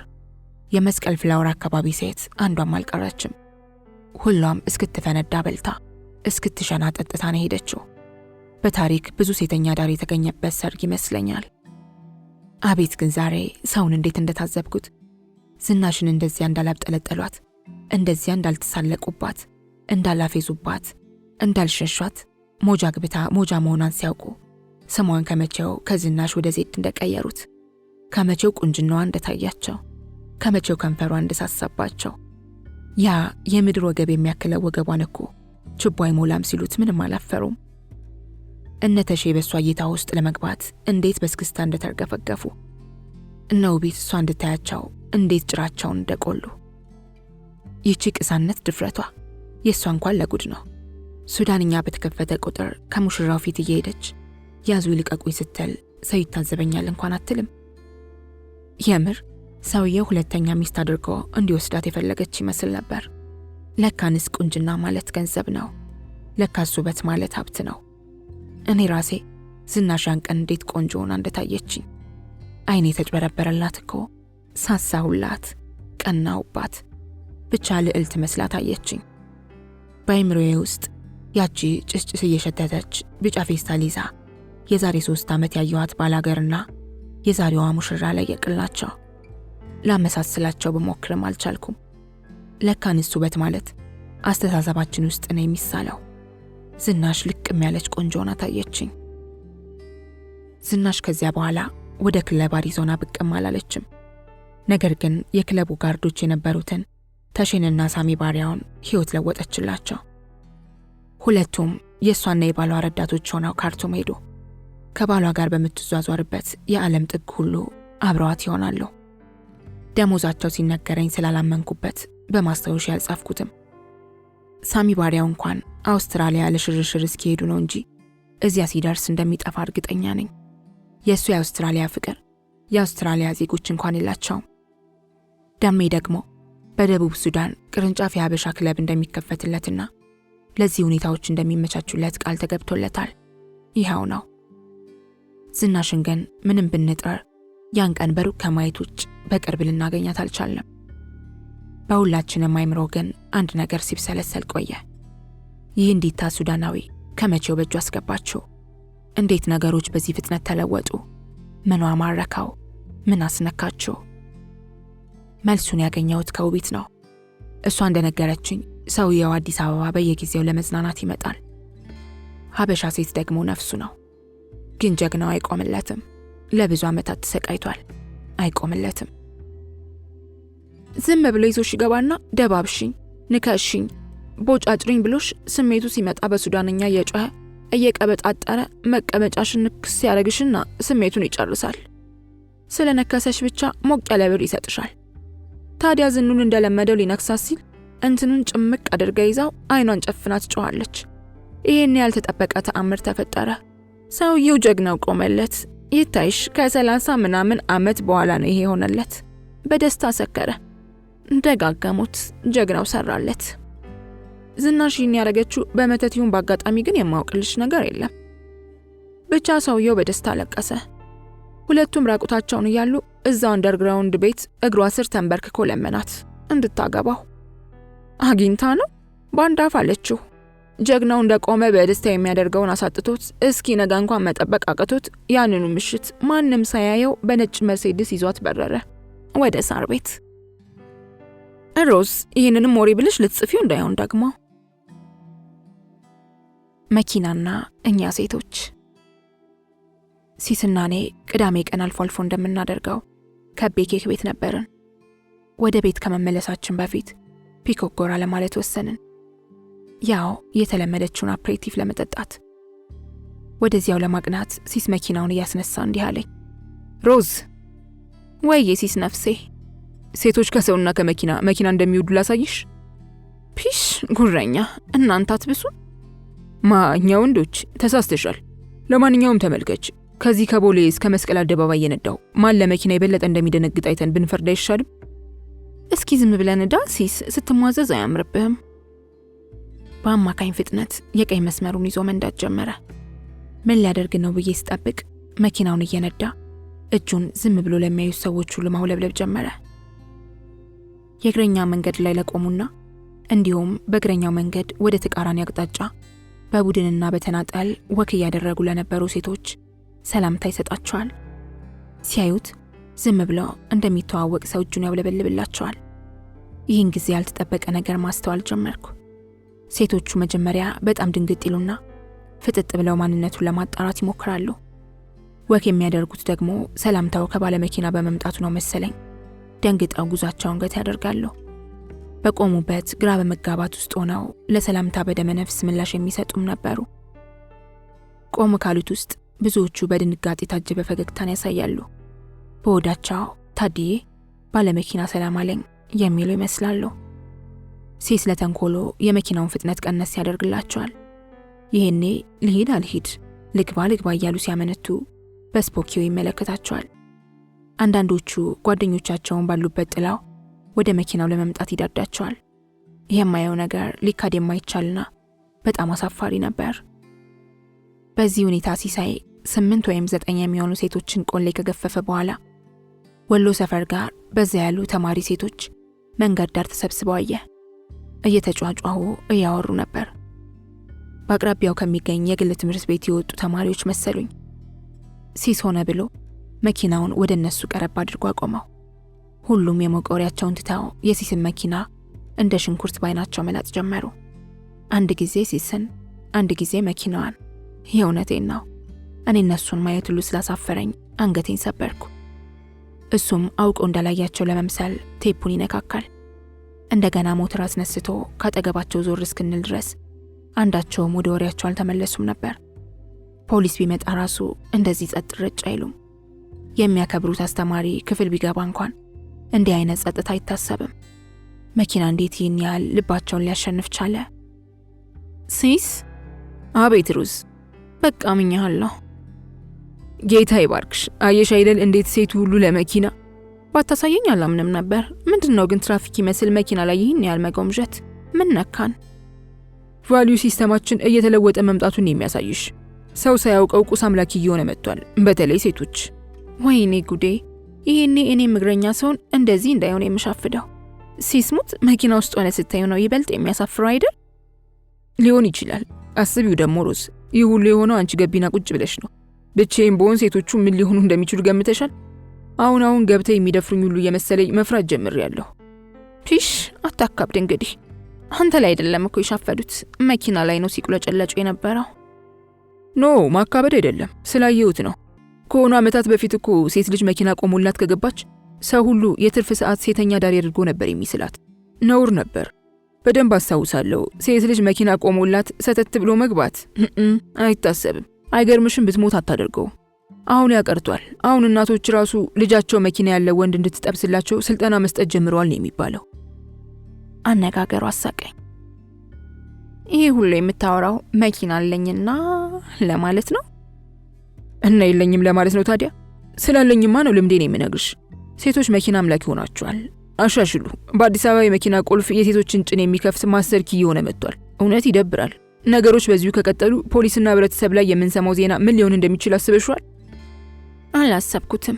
የመስቀል ፍላወር አካባቢ ሴት አንዷም አልቀረችም። ሁሏም እስክትፈነዳ በልታ እስክትሸና ጠጥታ ነው ሄደችው። በታሪክ ብዙ ሴተኛ ዳር የተገኘበት ሰርግ ይመስለኛል። አቤት ግን ዛሬ ሰውን እንዴት እንደታዘብኩት! ዝናሽን እንደዚያ እንዳላብጠለጠሏት፣ እንደዚያ እንዳልተሳለቁባት፣ እንዳላፌዙባት፣ እንዳልሸሿት፣ ሞጃ ግብታ ሞጃ መሆኗን ሲያውቁ ስሟን ከመቼው ከዝናሽ ወደ ዜድ እንደቀየሩት፣ ከመቼው ቁንጅናዋ እንደታያቸው፣ ከመቼው ከንፈሯ እንደሳሳባቸው፣ ያ የምድር ወገብ የሚያክለው ወገቧን እኮ ችቦ አይሞላም ሲሉት ምንም አላፈሩም። እነተሼ በሷ እይታ ውስጥ ለመግባት እንዴት በስክስታ እንደተርገፈገፉ፣ እነ ውቢት እሷ እንድታያቸው እንዴት ጭራቸውን እንደቆሉ። ይቺ ቅሳነት ድፍረቷ የእሷ እንኳን ለጉድ ነው። ሱዳንኛ በተከፈተ ቁጥር ከሙሽራው ፊት እየሄደች ያዙ ይልቀቁኝ ስትል ሰው ይታዘበኛል እንኳን አትልም። የምር ሰውየው ሁለተኛ ሚስት አድርጎ እንዲወስዳት የፈለገች ይመስል ነበር። ለካንስ ቁንጅና ማለት ገንዘብ ነው። ለካስ ውበት ማለት ሀብት ነው። እኔ ራሴ ዝናሽ ያን ቀን እንዴት ቆንጆ ሆና እንደታየችኝ አይኔ ተጭበረበረላት እኮ። ሳሳሁላት፣ ቀናውባት፣ ብቻ ልዕልት መስላ ታየችኝ። በአይምሮዬ ውስጥ ያቺ ጭስጭስ እየሸተተች ቢጫ ፌስታል ይዛ የዛሬ 3 ዓመት ያየኋት ባላገርና የዛሬዋ ሙሽራ ላይ የቅላቸው ላመሳስላቸው ብሞክርም አልቻልኩም። ለካንስ ውበት ማለት አስተሳሰባችን ውስጥ ነው የሚሳለው። ዝናሽ ልቅም ያለች ቆንጆ ሆና ታየችኝ። ዝናሽ ከዚያ በኋላ ወደ ክለብ አሪዞና ብቅም አላለችም። ነገር ግን የክለቡ ጋርዶች የነበሩትን ተሼንና ሳሚ ባሪያውን ሕይወት ለወጠችላቸው። ሁለቱም የእሷና የባሏ ረዳቶች ሆነው ካርቱም ሄዱ። ከባሏ ጋር በምትዟዟርበት የዓለም ጥግ ሁሉ አብረዋት ይሆናሉ። ደሞዛቸው ሲነገረኝ ስላላመንኩበት በማስታወሻ ያልጻፍኩትም። ሳሚ ባሪያው እንኳን አውስትራሊያ ለሽርሽር እስኪሄዱ ነው እንጂ እዚያ ሲደርስ እንደሚጠፋ እርግጠኛ ነኝ። የእሱ የአውስትራሊያ ፍቅር የአውስትራሊያ ዜጎች እንኳን የላቸውም። ደሜ ደግሞ በደቡብ ሱዳን ቅርንጫፍ የሀበሻ ክለብ እንደሚከፈትለትና ለዚህ ሁኔታዎች እንደሚመቻቹለት ቃል ተገብቶለታል። ይኸው ነው። ዝናሽን ግን ምንም ብንጥር ያን ቀን በሩቅ ከማየት ውጭ በቅርብ ልናገኛት አልቻለም። በሁላችንም አይምሮ ግን አንድ ነገር ሲብሰለሰል ቆየ። ይህ እንዲታ ሱዳናዊ ከመቼው በእጁ አስገባችው? እንዴት ነገሮች በዚህ ፍጥነት ተለወጡ? ምኗ ማረካው? ምን አስነካችው? መልሱን ያገኘሁት ከውቢት ነው። እሷ እንደነገረችኝ ሰውየው አዲስ አበባ በየጊዜው ለመዝናናት ይመጣል። ሀበሻ ሴት ደግሞ ነፍሱ ነው። ግን ጀግናው አይቆምለትም። ለብዙ ዓመታት ተሰቃይቷል። አይቆምለትም። ዝም ብሎ ይዞሽ ይገባና ደባብሽኝ፣ ንከሽኝ፣ ቦጫጭሪኝ ብሎሽ ስሜቱ ሲመጣ በሱዳንኛ እየጮኸ እየቀበጣጠረ መቀመጫሽን ንክስ ያደርግሽና ስሜቱን ይጨርሳል። ስለነከሰሽ ብቻ ሞቅ ያለ ብር ይሰጥሻል። ታዲያ ዝኑን እንደለመደው ሊነክሳት ሲል እንትኑን ጭምቅ አድርጋ ይዛው አይኗን ጨፍና ትጮኻለች። ይሄን ያልተጠበቀ ተአምር ተፈጠረ። ሰውየው ጀግናው ቆመለት። ይታይሽ ከ30 ምናምን ዓመት በኋላ ነው ይሄ ሆነለት። በደስታ ሰከረ። ደጋገሙት። ጀግናው ሰራለት። ዝናሽን ያረገችው በመተት ይሁን በአጋጣሚ ግን የማውቅልሽ ነገር የለም። ብቻ ሰውየው በደስታ ለቀሰ። ሁለቱም ራቁታቸውን እያሉ እዛው አንደርግራውንድ ቤት እግሯ ስር ተንበርክኮ ለመናት እንድታገባው። አግኝታ ነው ባንድ አፍ አለችው። ጀግናው እንደቆመ በደስታ የሚያደርገውን አሳጥቶት እስኪ ነጋ እንኳን መጠበቅ አቅቶት ያንኑ ምሽት ማንም ሳያየው በነጭ መርሴዲስ ይዟት በረረ ወደ ሳር ቤት። ሮዝ ይህንንም ወሬ ብልሽ ልትጽፊው እንዳይሆን ደግሞ። መኪናና እኛ ሴቶች ሲስና እኔ ቅዳሜ ቀን አልፎ አልፎ እንደምናደርገው ከቤ ኬክ ቤት ነበርን። ወደ ቤት ከመመለሳችን በፊት ፒኮክ ጎራ ለማለት ወሰንን። ያው የተለመደችውን አፕሬቲቭ ለመጠጣት። ወደዚያው ለማቅናት ሲስ መኪናውን እያስነሳ እንዲህ አለኝ። ሮዝ ወይዬ ሲስ ነፍሴ፣ ሴቶች ከሰውና ከመኪና እንደሚወዱ ላሳይሽ። ፒሽ ጉረኛ፣ እናንተ አትብሱ። እኛ ወንዶች ተሳስተሻል። ለማንኛውም ተመልከች፣ ከዚህ ከቦሌ እስከ መስቀል አደባባይ የነዳው ማን ለመኪና የበለጠ እንደሚደነግጥ አይተን ብንፈርድ አይሻልም? እስኪ ዝም ብለን ዳ ሲስ፣ ስትሟዘዝ አያምርብህም። በአማካኝ ፍጥነት የቀይ መስመሩን ይዞ መንዳት ጀመረ። ምን ሊያደርግ ነው ብዬ ስጠብቅ መኪናውን እየነዳ እጁን ዝም ብሎ ለሚያዩት ሰዎች ሁሉ ማውለብለብ ጀመረ። የእግረኛ መንገድ ላይ ለቆሙና እንዲሁም በእግረኛው መንገድ ወደ ተቃራኒ አቅጣጫ በቡድንና በተናጠል ወክ እያደረጉ ለነበሩ ሴቶች ሰላምታ ይሰጣቸዋል። ሲያዩት ዝም ብሎ እንደሚተዋወቅ ሰው እጁን ያውለበልብላቸዋል። ይህን ጊዜ ያልተጠበቀ ነገር ማስተዋል ጀመርኩ። ሴቶቹ መጀመሪያ በጣም ድንግጥ ይሉና ፍጥጥ ብለው ማንነቱን ለማጣራት ይሞክራሉ። ወክ የሚያደርጉት ደግሞ ሰላምታው ከባለመኪና በመምጣቱ ነው መሰለኝ። ደንግጠው ጉዟቸውን ገት ያደርጋሉ። በቆሙበት ግራ በመጋባት ውስጥ ሆነው ለሰላምታ በደመ ነፍስ ምላሽ የሚሰጡም ነበሩ። ቆሙ ካሉት ውስጥ ብዙዎቹ በድንጋጤ ታጀበ ፈገግታን ያሳያሉ። በወዳቸው ታዲዬ ባለመኪና ሰላም አለኝ የሚሉ ይመስላሉ። ሲስ ለተንኮሎ የመኪናውን ፍጥነት ቀነስ ያደርግላቸዋል። ይሄኔ ልሂድ አልሂድ ልግባ እያሉ ሲያመነቱ በስፖኪዮ ይመለከታቸዋል። አንዳንዶቹ ጓደኞቻቸውን ባሉበት ጥላው ወደ መኪናው ለመምጣት ይዳዳቸዋል። የማየው ነገር ሊካድ የማይቻልና በጣም አሳፋሪ ነበር። በዚህ ሁኔታ ሲሳይ 8 ወይም 9 የሚሆኑ ሴቶችን ቆሌ ከገፈፈ በኋላ ወሎ ሰፈር ጋር በዛ ያሉ ተማሪ ሴቶች መንገድ ዳር ተሰብስበው አየ። እየተጫጫሁ እያወሩ ነበር። በአቅራቢያው ከሚገኝ የግል ትምህርት ቤት የወጡ ተማሪዎች መሰሉኝ። ሲስ ሆነ ብሎ መኪናውን ወደ እነሱ ቀረብ አድርጎ አቆመው። ሁሉም የሞቀ ወሬያቸውን ትተው የሲስን መኪና እንደ ሽንኩርት ባይናቸው መላጥ ጀመሩ። አንድ ጊዜ ሲስን፣ አንድ ጊዜ መኪናዋን። የእውነቴን ነው። እኔ እነሱን ማየት ሁሉ ስላሳፈረኝ አንገቴን ሰበርኩ። እሱም አውቆ እንዳላያቸው ለመምሰል ቴፑን ይነካካል። እንደገና ሞተር አስነስቶ ካጠገባቸው ዞር እስክንል ድረስ አንዳቸውም ወደ ወሬያቸው አልተመለሱም ነበር። ፖሊስ ቢመጣ ራሱ እንደዚህ ጸጥ ረጭ አይሉም። የሚያከብሩት አስተማሪ ክፍል ቢገባ እንኳን እንዲህ አይነት ጸጥታ አይታሰብም። መኪና እንዴት ይህን ያህል ልባቸውን ሊያሸንፍ ቻለ? ሲስ? አቤት ሩዝ፣ በቃ ምኛለሁ። ጌታ ይባርክሽ። አየሽ አይደል እንዴት ሴቱ ሁሉ ለመኪና ባታሳየኝ አላምንም ነበር። ምንድነው ግን ትራፊክ ይመስል መኪና ላይ ይህን ያህል መጎምጀት? ምን ነካን? ቫልዩ ሲስተማችን እየተለወጠ መምጣቱን የሚያሳይሽ። ሰው ሳያውቀው ቁስ አምላኪ እየሆነ መጥቷል፣ በተለይ ሴቶች። ወይኔ ጉዴ! ይሄኔ እኔም እግረኛ ሰውን እንደዚህ እንዳይሆን የምሻፍደው። ሲስሙት መኪና ውስጥ ሆነ ስታዩ ነው ይበልጥ የሚያሳፍረው አይደል? ሊሆን ይችላል። አስቢው ደግሞ ሮዝ፣ ይህ ሁሉ የሆነው አንቺ ገቢና ቁጭ ብለሽ ነው። ብቻዬን በሆን ሴቶቹ ምን ሊሆኑ እንደሚችሉ ገምተሻል? አሁን ገብተ የሚደፍሩኝ ሁሉ እየመሰለኝ መፍራት ጀምሬያለሁ። ፒሽ አታካብድ እንግዲህ። አንተ ላይ አይደለም እኮ የሻፈዱት፣ መኪና ላይ ነው ሲቁለጨለጩ የነበረው። ኖ ማካበድ አይደለም፣ ስላየሁት ነው። ከሆኑ ዓመታት በፊት እኮ ሴት ልጅ መኪና ቆሞላት ከገባች ሰው ሁሉ የትርፍ ሰዓት ሴተኛ ዳሪ አድርጎ ነበር የሚስላት። ነውር ነበር። በደንብ አስታውሳለሁ። ሴት ልጅ መኪና ቆሞላት ሰተት ብሎ መግባት አይታሰብም። አይገርምሽም? ብትሞት አታደርገው። አሁን ያቀርቷል። አሁን እናቶች ራሱ ልጃቸው መኪና ያለው ወንድ እንድትጠብስላቸው ስልጠና መስጠት ጀምረዋል ነው የሚባለው። አነጋገሩ አሳቀኝ። ይሄ ሁሉ የምታወራው መኪና አለኝና ለማለት ነው? እና የለኝም ለማለት ነው ታዲያ? ስላለኝማ ነው ልምዴን የምነግርሽ። ሴቶች መኪና አምላኪ ሆናችኋል። አሻሽሉ። በአዲስ አበባ የመኪና ቁልፍ የሴቶችን ጭን የሚከፍት ማስተር ኪ እየሆነ መጥቷል። እውነት ይደብራል። ነገሮች በዚሁ ከቀጠሉ ፖሊስና ህብረተሰብ ላይ የምንሰማው ዜና ምን ሊሆን እንደሚችል አስበሽዋል? አላሰብኩትም።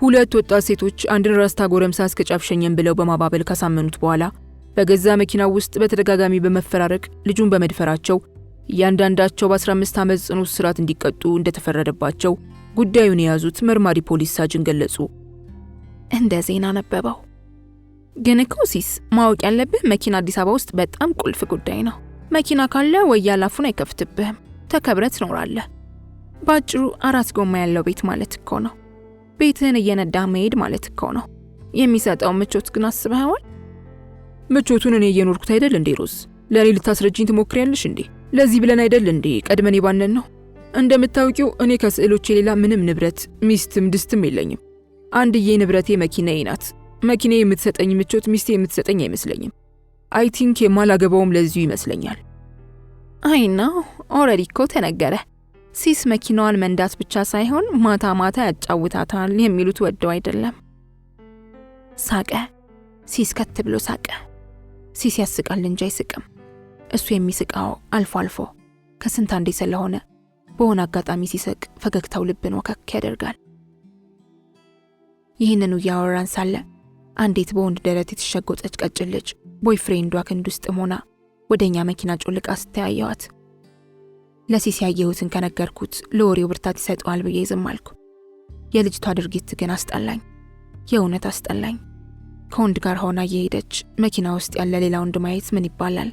2 ወጣት ሴቶች አንድን ራስታ ጎረምሳ እስከ ጫፍ ሸኘን ብለው በማባበል ካሳመኑት በኋላ በገዛ መኪናው ውስጥ በተደጋጋሚ በመፈራረቅ ልጁን በመድፈራቸው እያንዳንዳቸው በ15 ዓመት ጽኑ እስራት እንዲቀጡ እንደተፈረደባቸው ጉዳዩን የያዙት መርማሪ ፖሊስ ሳጅን ገለጹ። እንደ ዜና ነበበው። ግን እኮ ሲስ ማወቅ ያለብህ መኪና አዲስ አበባ ውስጥ በጣም ቁልፍ ጉዳይ ነው። መኪና ካለ ወያላፉን አይከፍትብህም፣ ተከብረት ትኖራለህ። ባጭሩ 4 ጎማ ያለው ቤት ማለት እኮ ነው። ቤትህን እየነዳ መሄድ ማለት እኮ ነው። የሚሰጠው ምቾት ግን አስበኸዋል? ምቾቱን እኔ እየኖርኩት አይደል እንዴ ሮዝ? ለእኔ ልታስረጅኝ ትሞክሪያለሽ እንዴ? ለዚህ ብለን አይደል እንዴ ቀድመን የባነን ነው? እንደምታውቂው እኔ ከስዕሎቼ ሌላ ምንም ንብረት ሚስትም ድስትም የለኝም። አንድዬ ንብረቴ መኪናዬ ናት። መኪናዬ የምትሰጠኝ ምቾት ሚስቴ የምትሰጠኝ አይመስለኝም። አይ ቲንክ የማላገባውም ለዚሁ ይመስለኛል። አይና ኦልሬዲ እኮ ተነገረ። ሲስ መኪናዋን መንዳት ብቻ ሳይሆን ማታ ማታ ያጫውታታል የሚሉት ወደው አይደለም። ሳቀ። ሲስ ከት ብሎ ሳቀ። ሲስ ያስቃል እንጂ አይስቅም። እሱ የሚስቃው አልፎ አልፎ ከስንት አንዴ ስለሆነ በሆነ አጋጣሚ ሲስቅ ፈገግታው ልብን ወከክ ያደርጋል። ይህንኑ እያወራን ሳለ አንዲት በወንድ ደረት የተሸጎጠች ቀጭን ልጅ ቦይፍሬንዷ ክንድ ውስጥ ሆና ወደኛ መኪና ጮልቃ ስተያየዋት ለሲሲ ያየሁትን ከነገርኩት ለወሬው ብርታት ይሰጠዋል ብዬ ዝም አልኩ። የልጅቷ ድርጊት ግን አስጠላኝ፣ የእውነት አስጠላኝ። ከወንድ ጋር ሆና እየሄደች መኪና ውስጥ ያለ ሌላ ወንድ ማየት ምን ይባላል?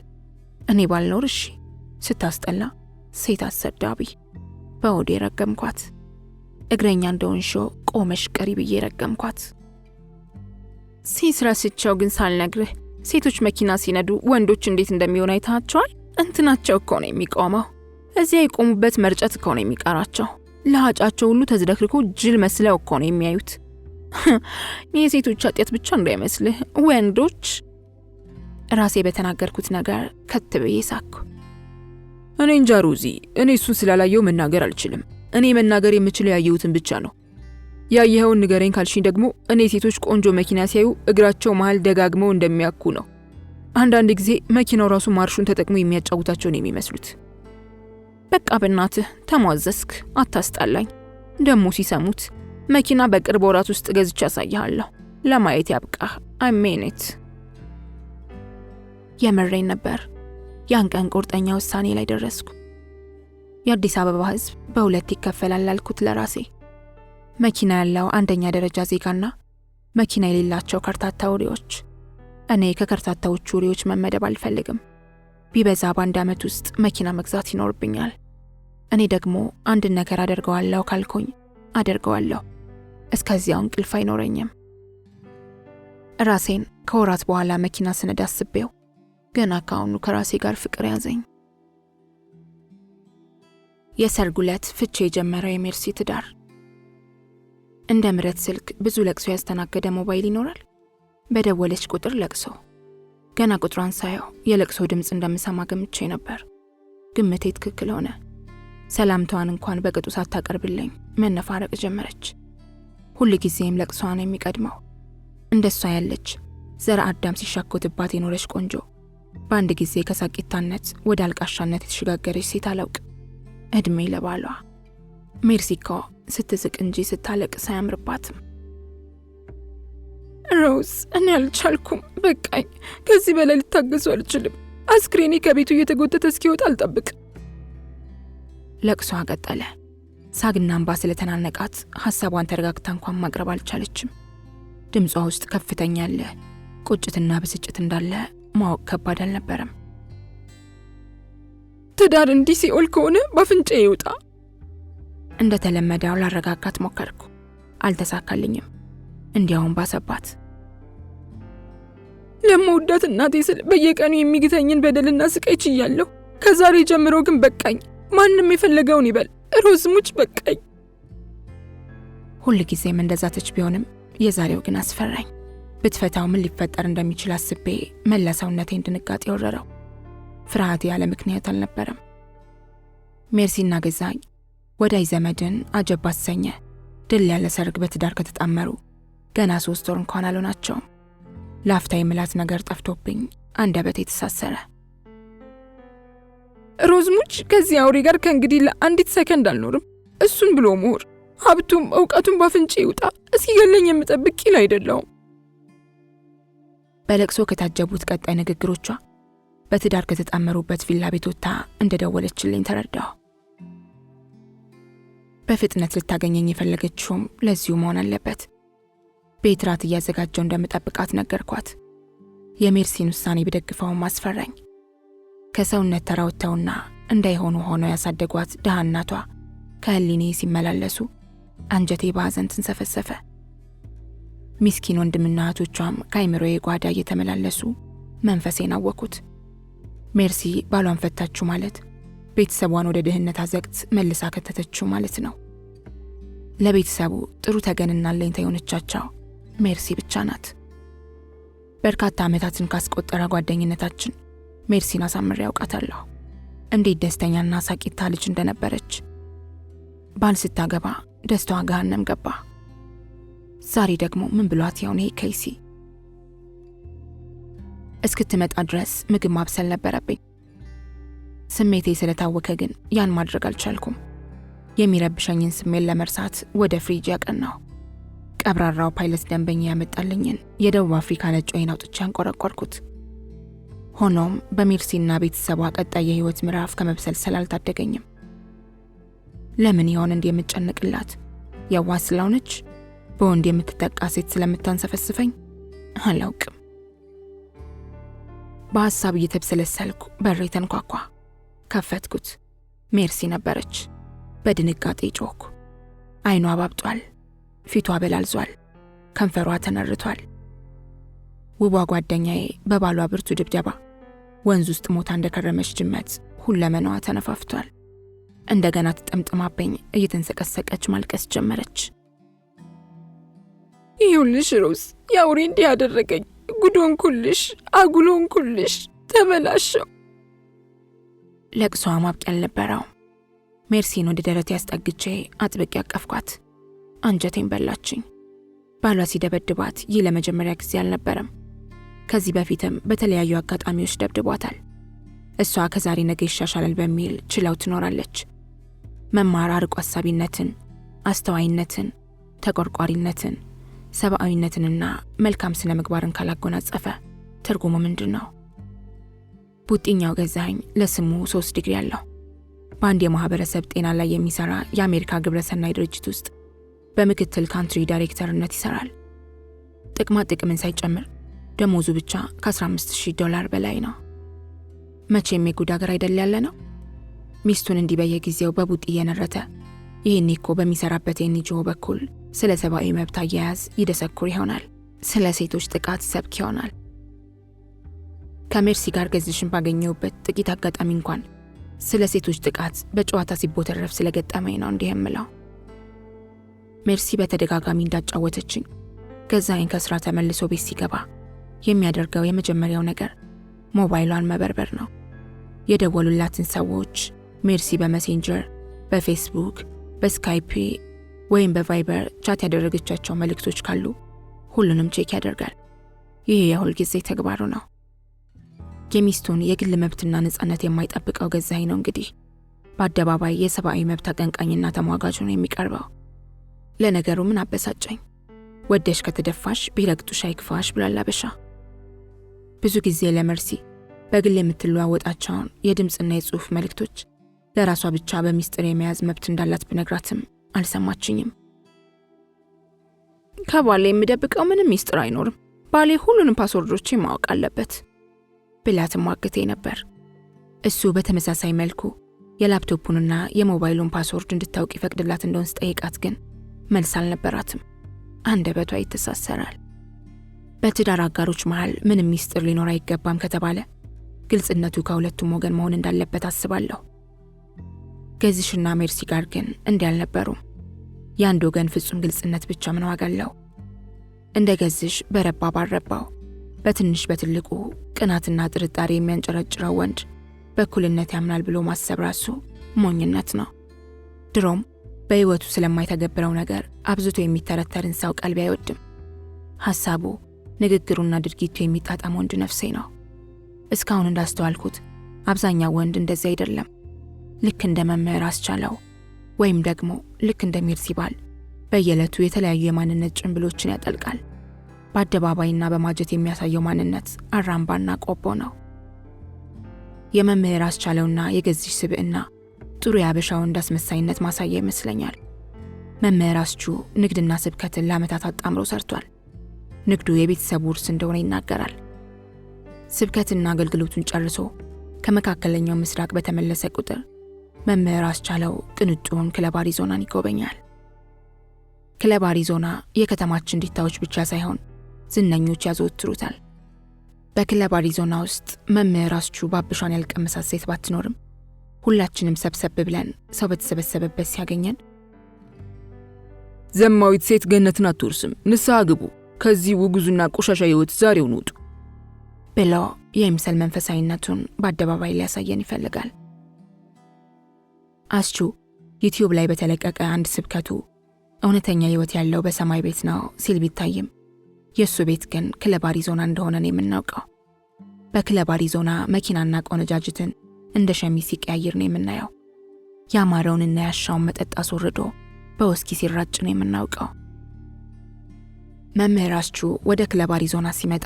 እኔ ባልኖር እሺ፣ ስታስጠላ ሴት አሰዳቢ። በወዴ ረገምኳት። እግረኛ እንደሆንሾ ቆመሽ ቀሪ ብዬ ረገምኳት። ሲስራስቸው ግን ሳልነግርህ ሴቶች መኪና ሲነዱ ወንዶች እንዴት እንደሚሆን አይታቸዋል? እንትናቸው እኮ ነው የሚቆመው። እዚያ የቆሙበት መርጨት እኮ ነው የሚቀራቸው። ለሃጫቸው ሁሉ ተዝረክርኮ ጅል መስለው እኮ ነው የሚያዩት። የሴቶች ኃጢአት ብቻ እንዳይመስልህ ወንዶች። ራሴ በተናገርኩት ነገር ከትብዬ ሳኩ። እኔ እንጃ ሮዚ፣ እኔ እሱን ስላላየው መናገር አልችልም። እኔ መናገር የምችለው ያየሁትን ብቻ ነው። ያየኸውን ንገረኝ ካልሽኝ ደግሞ እኔ ሴቶች ቆንጆ መኪና ሲያዩ እግራቸው መሃል ደጋግመው እንደሚያኩ ነው። አንዳንድ ጊዜ መኪናው ራሱ ማርሹን ተጠቅሞ የሚያጫውታቸው ነው የሚመስሉት። በቃ በእናትህ ተሟዘስክ፣ አታስጣላኝ። ደሞ ሲሰሙት መኪና በቅርብ ወራት ውስጥ ገዝቼ ያሳያለሁ። ለማየት ያብቃህ። አሜኔት። የምሬን ነበር። ያን ቀን ቁርጠኛ ውሳኔ ላይ ደረስኩ። የአዲስ አበባ ሕዝብ በሁለት ይከፈላል አልኩት ለራሴ። መኪና ያለው አንደኛ ደረጃ ዜጋና መኪና የሌላቸው ከርታታ ውሪዎች። እኔ ከከርታታዎቹ ውሪዎች መመደብ አልፈልግም። ቢበዛ በአንድ ዓመት ውስጥ መኪና መግዛት ይኖርብኛል። እኔ ደግሞ አንድ ነገር አደርገዋለሁ ካልኩኝ አደርገዋለሁ። እስከዚያው እንቅልፍ አይኖረኝም። ራሴን ከወራት በኋላ መኪና ስነዳ አስቤው ገና ካሁኑ ከራሴ ጋር ፍቅር ያዘኝ። የሰርጉ ዕለት ፍቼ የጀመረው የሜርሲ ትዳር። እንደ ምረት ስልክ ብዙ ለቅሶ ያስተናገደ ሞባይል ይኖራል። በደወለች ቁጥር ለቅሶ። ገና ቁጥሯን ሳየው የለቅሶ ድምፅ እንደምሰማ ገምቼ ነበር። ግምቴ ትክክል ሆነ። ሰላምታዋን እንኳን በቅጡ ሳታቀርብልኝ መነፋረቅ ጀመረች። ሁል ጊዜም ለቅሷን የሚቀድመው። እንደሷ ያለች ዘር አዳም ሲሻኮትባት የኖረች ቆንጆ በአንድ ጊዜ ከሳቂታነት ወደ አልቃሻነት የተሸጋገረች ሴት አላውቅ። እድሜ ለባሏ። ሜርሲኮ ስትስቅ እንጂ ስታለቅስ አያምርባትም። ሮዝ፣ እኔ አልቻልኩም፣ በቃኝ። ከዚህ በላይ ልታገሱ አልችልም። አስክሬኔ ከቤቱ እየተጎተተ እስኪወጣ አልጠብቅ። ለቅሷ ቀጠለ። ሳግና እንባ ስለተናነቃት ሐሳቧን ተረጋግታ እንኳን ማቅረብ አልቻለችም። ድምጿ ውስጥ ከፍተኛ ያለ ቁጭትና ብስጭት እንዳለ ማወቅ ከባድ አልነበረም። ትዳር እንዲህ ሲኦል ከሆነ ባፍንጫ ይውጣ። እንደተለመደው ላረጋጋት ሞከርኩ። አልተሳካልኝም። እንዲያውም ባሰባት። ለመውዳት እናቴ ስል በየቀኑ የሚግተኝን በደልና ስቃይ ችያለሁ። ከዛሬ ጀምሮ ግን በቃኝ። ማንም የፈለገውን ይበል። ሮዝ ሙች፣ በቃኝ። ሁል ጊዜም እንደዛተች ቢሆንም የዛሬው ግን አስፈራኝ። ብትፈታው ምን ሊፈጠር እንደሚችል አስቤ መላ ሰውነቴን ድንጋጤ ወረረው። ፍርሃቴ ያለ ምክንያት አልነበረም። ሜርሲና ገዛኝ ወዳጅ ዘመድን አጀብ አሰኘ። ድል ያለ ሰርግ በትዳር ከተጣመሩ ገና 3 ወር እንኳን አልሆናቸውም። ላፍታ የምላት ነገር ጠፍቶብኝ አንደበቴ ተሳሰረ። ሮዝ ሙች፣ ከዚህ አውሬ ጋር ከእንግዲህ ለአንዲት ሰከንድ አልኖርም። እሱን ብሎ ምሁር ሀብቱም እውቀቱም ባፍንጬ ይውጣ። እስኪገለኝ የምጠብቅ ቂል አይደለሁም። በለቅሶ ከታጀቡት ቀጣይ ንግግሮቿ በትዳር ከተጣመሩበት ቪላ ቤት ወጥታ እንደደወለችልኝ ተረዳሁ። በፍጥነት ልታገኘኝ የፈለገችውም ለዚሁ መሆን አለበት። ቤት ራት እያዘጋጀው እንደምጠብቃት ነገርኳት። የሜርሲን ውሳኔ ብደግፈውም አስፈራኝ። ከሰውነት ተራውተውና እንዳይሆኑ ሆነው ያሳደጓት ድሃ እናቷ ከህሊኔ ሲመላለሱ አንጀቴ በሐዘን ተንሰፈሰፈ። ሚስኪን ወንድምና እህቶቿም ከአይምሮዬ ጓዳ እየተመላለሱ መንፈሴን አወኩት። ሜርሲ ባሏን ፈታችሁ ማለት ቤተሰቧን ወደ ድህነት አዘቅት መልሳ ከተተችው ማለት ነው። ለቤተሰቡ ጥሩ ተገንና አለኝታ የሆነቻቸው ሜርሲ ብቻ ናት። በርካታ ዓመታትን ካስቆጠረ ጓደኝነታችን ሜርሲን አሳምሬ ያውቃታለሁ። እንዴት ደስተኛና ሳቂታ ልጅ እንደነበረች። ባል ስታገባ ደስታዋ ገሃነም ገባ። ዛሬ ደግሞ ምን ብሏት ያው ነው ከይሲ። እስክትመጣ ድረስ ምግብ ማብሰል ነበረብኝ። ስሜቴ ስለታወከ ግን ያን ማድረግ አልቻልኩም። የሚረብሸኝን ስሜት ለመርሳት ወደ ፍሪጅ ያቀናው። ቀብራራው ፓይለት ደንበኛ ያመጣልኝን የደቡብ አፍሪካ ነጭ ወይን አውጥቼ አንቆረቆርኩት። ሆኖም በሜርሲና ቤተሰቧ ቀጣይ የህይወት ምዕራፍ ከመብሰልሰል አልታደገኝም። ለምን ይሆን እንዲህ የምጨነቅላት? የዋህ ስለሆነች? በወንድ የምትጠቃ ሴት ስለምታንሰፈስፈኝ? አላውቅም። በሐሳብ እየተብሰለሰልኩ በሬ ተንኳኳ። ከፈትኩት። ሜርሲ ነበረች። በድንጋጤ ጮኽኩ። አይኗ አባብጧል፣ ፊቷ በላልዟል፣ ከንፈሯ ተነርቷል። ውቧ ጓደኛዬ በባሏ ብርቱ ድብደባ ወንዝ ውስጥ ሞታ እንደከረመች ድመት ሁለመናዋ ተነፋፍቷል። እንደገና ተጠምጥማብኝ እየተንሰቀሰቀች ማልቀስ ጀመረች። ይኸውልሽ ሮዝ፣ ያውሬ እንዲህ ያደረገኝ፣ ጉዶን ኩልሽ፣ አጉሎን ኩልሽ፣ ተበላሸው። ለቅሷ ማብቂያ አልነበረው። ሜርሲን ወደ ደረቴ አስጠግቼ አጥብቄ ያቀፍኳት። አንጀቴን በላችኝ። ባሏ ሲደበድባት ይህ ለመጀመሪያ ጊዜ አልነበረም። ከዚህ በፊትም በተለያዩ አጋጣሚዎች ደብድቧታል። እሷ ከዛሬ ነገ ይሻሻላል በሚል ችለው ትኖራለች። መማር አርቆ አሳቢነትን፣ አስተዋይነትን፣ ተቆርቋሪነትን፣ ሰብአዊነትንና መልካም ስነ ምግባርን ካላጎናጸፈ ትርጉሙ ምንድን ነው? ቡጢኛው ገዛኸኝ ለስሙ 3 ዲግሪ አለው። በአንድ የማህበረሰብ ጤና ላይ የሚሰራ የአሜሪካ ግብረሰናይ ድርጅት ውስጥ በምክትል ካንትሪ ዳይሬክተርነት ይሰራል። ጥቅማ ጥቅምን ሳይጨምር ደሞዙ ብቻ $15,000 በላይ ነው። መቼም የጉድ አገር አይደል ያለ ነው። ሚስቱን እንዲህ በየጊዜው በቡጢ እየነረተ ይህኔ እኮ በሚሰራበት የኤንጂኦ በኩል ስለ ሰብአዊ መብት አያያዝ ይደሰኩር ይሆናል። ስለ ሴቶች ጥቃት ሰብክ ይሆናል። ከሜርሲ ጋር ገዝሽን ባገኘውበት ጥቂት አጋጣሚ እንኳን ስለ ሴቶች ጥቃት በጨዋታ ሲቦተረፍ ስለገጠመኝ ነው እንዲህ የምለው። ሜርሲ በተደጋጋሚ እንዳጫወተችኝ ገዛኸኝ ከስራ ተመልሶ ቤት ሲገባ የሚያደርገው የመጀመሪያው ነገር ሞባይሏን መበርበር ነው። የደወሉላትን ሰዎች ሜርሲ በሜሴንጀር፣ በፌስቡክ፣ በስካይፕ ወይም በቫይበር ቻት ያደረገቻቸው መልእክቶች ካሉ ሁሉንም ቼክ ያደርጋል። ይህ የሁል ጊዜ ተግባሩ ነው። የሚስቱን የግል መብትና ነጻነት የማይጠብቀው ገዛኸኝ ነው እንግዲህ በአደባባይ የሰብአዊ መብት አቀንቃኝና ተሟጋች ሆኖ የሚቀርበው። ለነገሩ ምን አበሳጨኝ? ወደሽ ከተደፋሽ ቢረግጡሽ አይክፋሽ ብሏል አበሻ። ብዙ ጊዜ ለሜርሲ በግል የምትለዋወጣቸውን የድምፅና የጽሑፍ መልእክቶች ለራሷ ብቻ በሚስጥር የመያዝ መብት እንዳላት ብነግራትም አልሰማችኝም። ከባሌ የምደብቀው ምንም ሚስጥር አይኖርም፣ ባሌ ሁሉንም ፓስወርዶቼ ማወቅ አለበት ብላትም ዋግቴ ነበር። እሱ በተመሳሳይ መልኩ የላፕቶፑንና የሞባይሉን ፓስወርድ እንድታውቅ ይፈቅድላት እንደሆን ስጠይቃት ግን መልስ አልነበራትም። አንደበቷ ይተሳሰራል። በትዳር አጋሮች መሃል ምንም ሚስጥር ሊኖር አይገባም ከተባለ ግልጽነቱ ከሁለቱም ወገን መሆን እንዳለበት አስባለሁ። ገዝሽና ሜርሲ ጋር ግን እንዲህ አልነበሩም። የአንድ ወገን ፍጹም ግልጽነት ብቻ ምን ዋጋ አለው? እንደ ገዝሽ በረባ ባልረባው በትንሽ በትልቁ ቅናትና ጥርጣሬ የሚያንጨረጭረው ወንድ በእኩልነት ያምናል ብሎ ማሰብ ራሱ ሞኝነት ነው። ድሮም በሕይወቱ ስለማይተገብረው ነገር አብዝቶ የሚተረተርን ሰው ቀልቢ አይወድም። ሐሳቡ፣ ንግግሩና ድርጊቱ የሚጣጣም ወንድ ነፍሴ ነው። እስካሁን እንዳስተዋልኩት አብዛኛው ወንድ እንደዚህ አይደለም። ልክ እንደ መምህር አስቻለው ወይም ደግሞ ልክ እንደ ሜርሲ ባል በየዕለቱ የተለያዩ የማንነት ጭንብሎችን ያጠልቃል። በአደባባይና በማጀት የሚያሳየው ማንነት አራምባና ቆቦ ነው። የመምህር አስቻለውና የገዝሽ ስብዕና ጥሩ የአበሻ ወንድ አስመሳይነት ማሳያ ይመስለኛል። መምህር አስቹ ንግድና ስብከትን ለዓመታት አጣምሮ ሰርቷል። ንግዱ የቤተሰቡ ውርስ እንደሆነ ይናገራል። ስብከትና አገልግሎቱን ጨርሶ ከመካከለኛው ምስራቅ በተመለሰ ቁጥር መምህር አስቻለው ቅንጡን ክለብ አሪዞናን ይጎበኛል። ክለብ አሪዞና የከተማችን ዲታዎች ብቻ ሳይሆን ዝነኞች ያዘወትሩታል። በክለብ አሪዞና ውስጥ መምህር አስቹ ባብሿን ያልቀመሳት ሴት ባትኖርም ሁላችንም ሰብሰብ ብለን ሰው በተሰበሰበበት ሲያገኘን ዘማዊት ሴት ገነትን አትወርስም፣ ንስሐ ግቡ፣ ከዚህ ውጉዙና ቆሻሻ ሕይወት ዛሬውን ውጡ ብሎ የምሰል መንፈሳዊነቱን በአደባባይ ሊያሳየን ይፈልጋል። አስቹ ዩቲዩብ ላይ በተለቀቀ አንድ ስብከቱ እውነተኛ ሕይወት ያለው በሰማይ ቤት ነው ሲል ቢታይም የእሱ ቤት ግን ክለብ አሪዞና እንደሆነ ነው የምናውቀው። በክለብ አሪዞና መኪናና ቆነጃጅትን እንደ ሸሚዝ ሲቀያይር ነው የምናየው። ያማረውንና ያሻውን መጠጥ አስወርዶ በውስኪ ሲራጭ ነው የምናውቀው። መምህራችሁ ወደ ክለብ አሪዞና ሲመጣ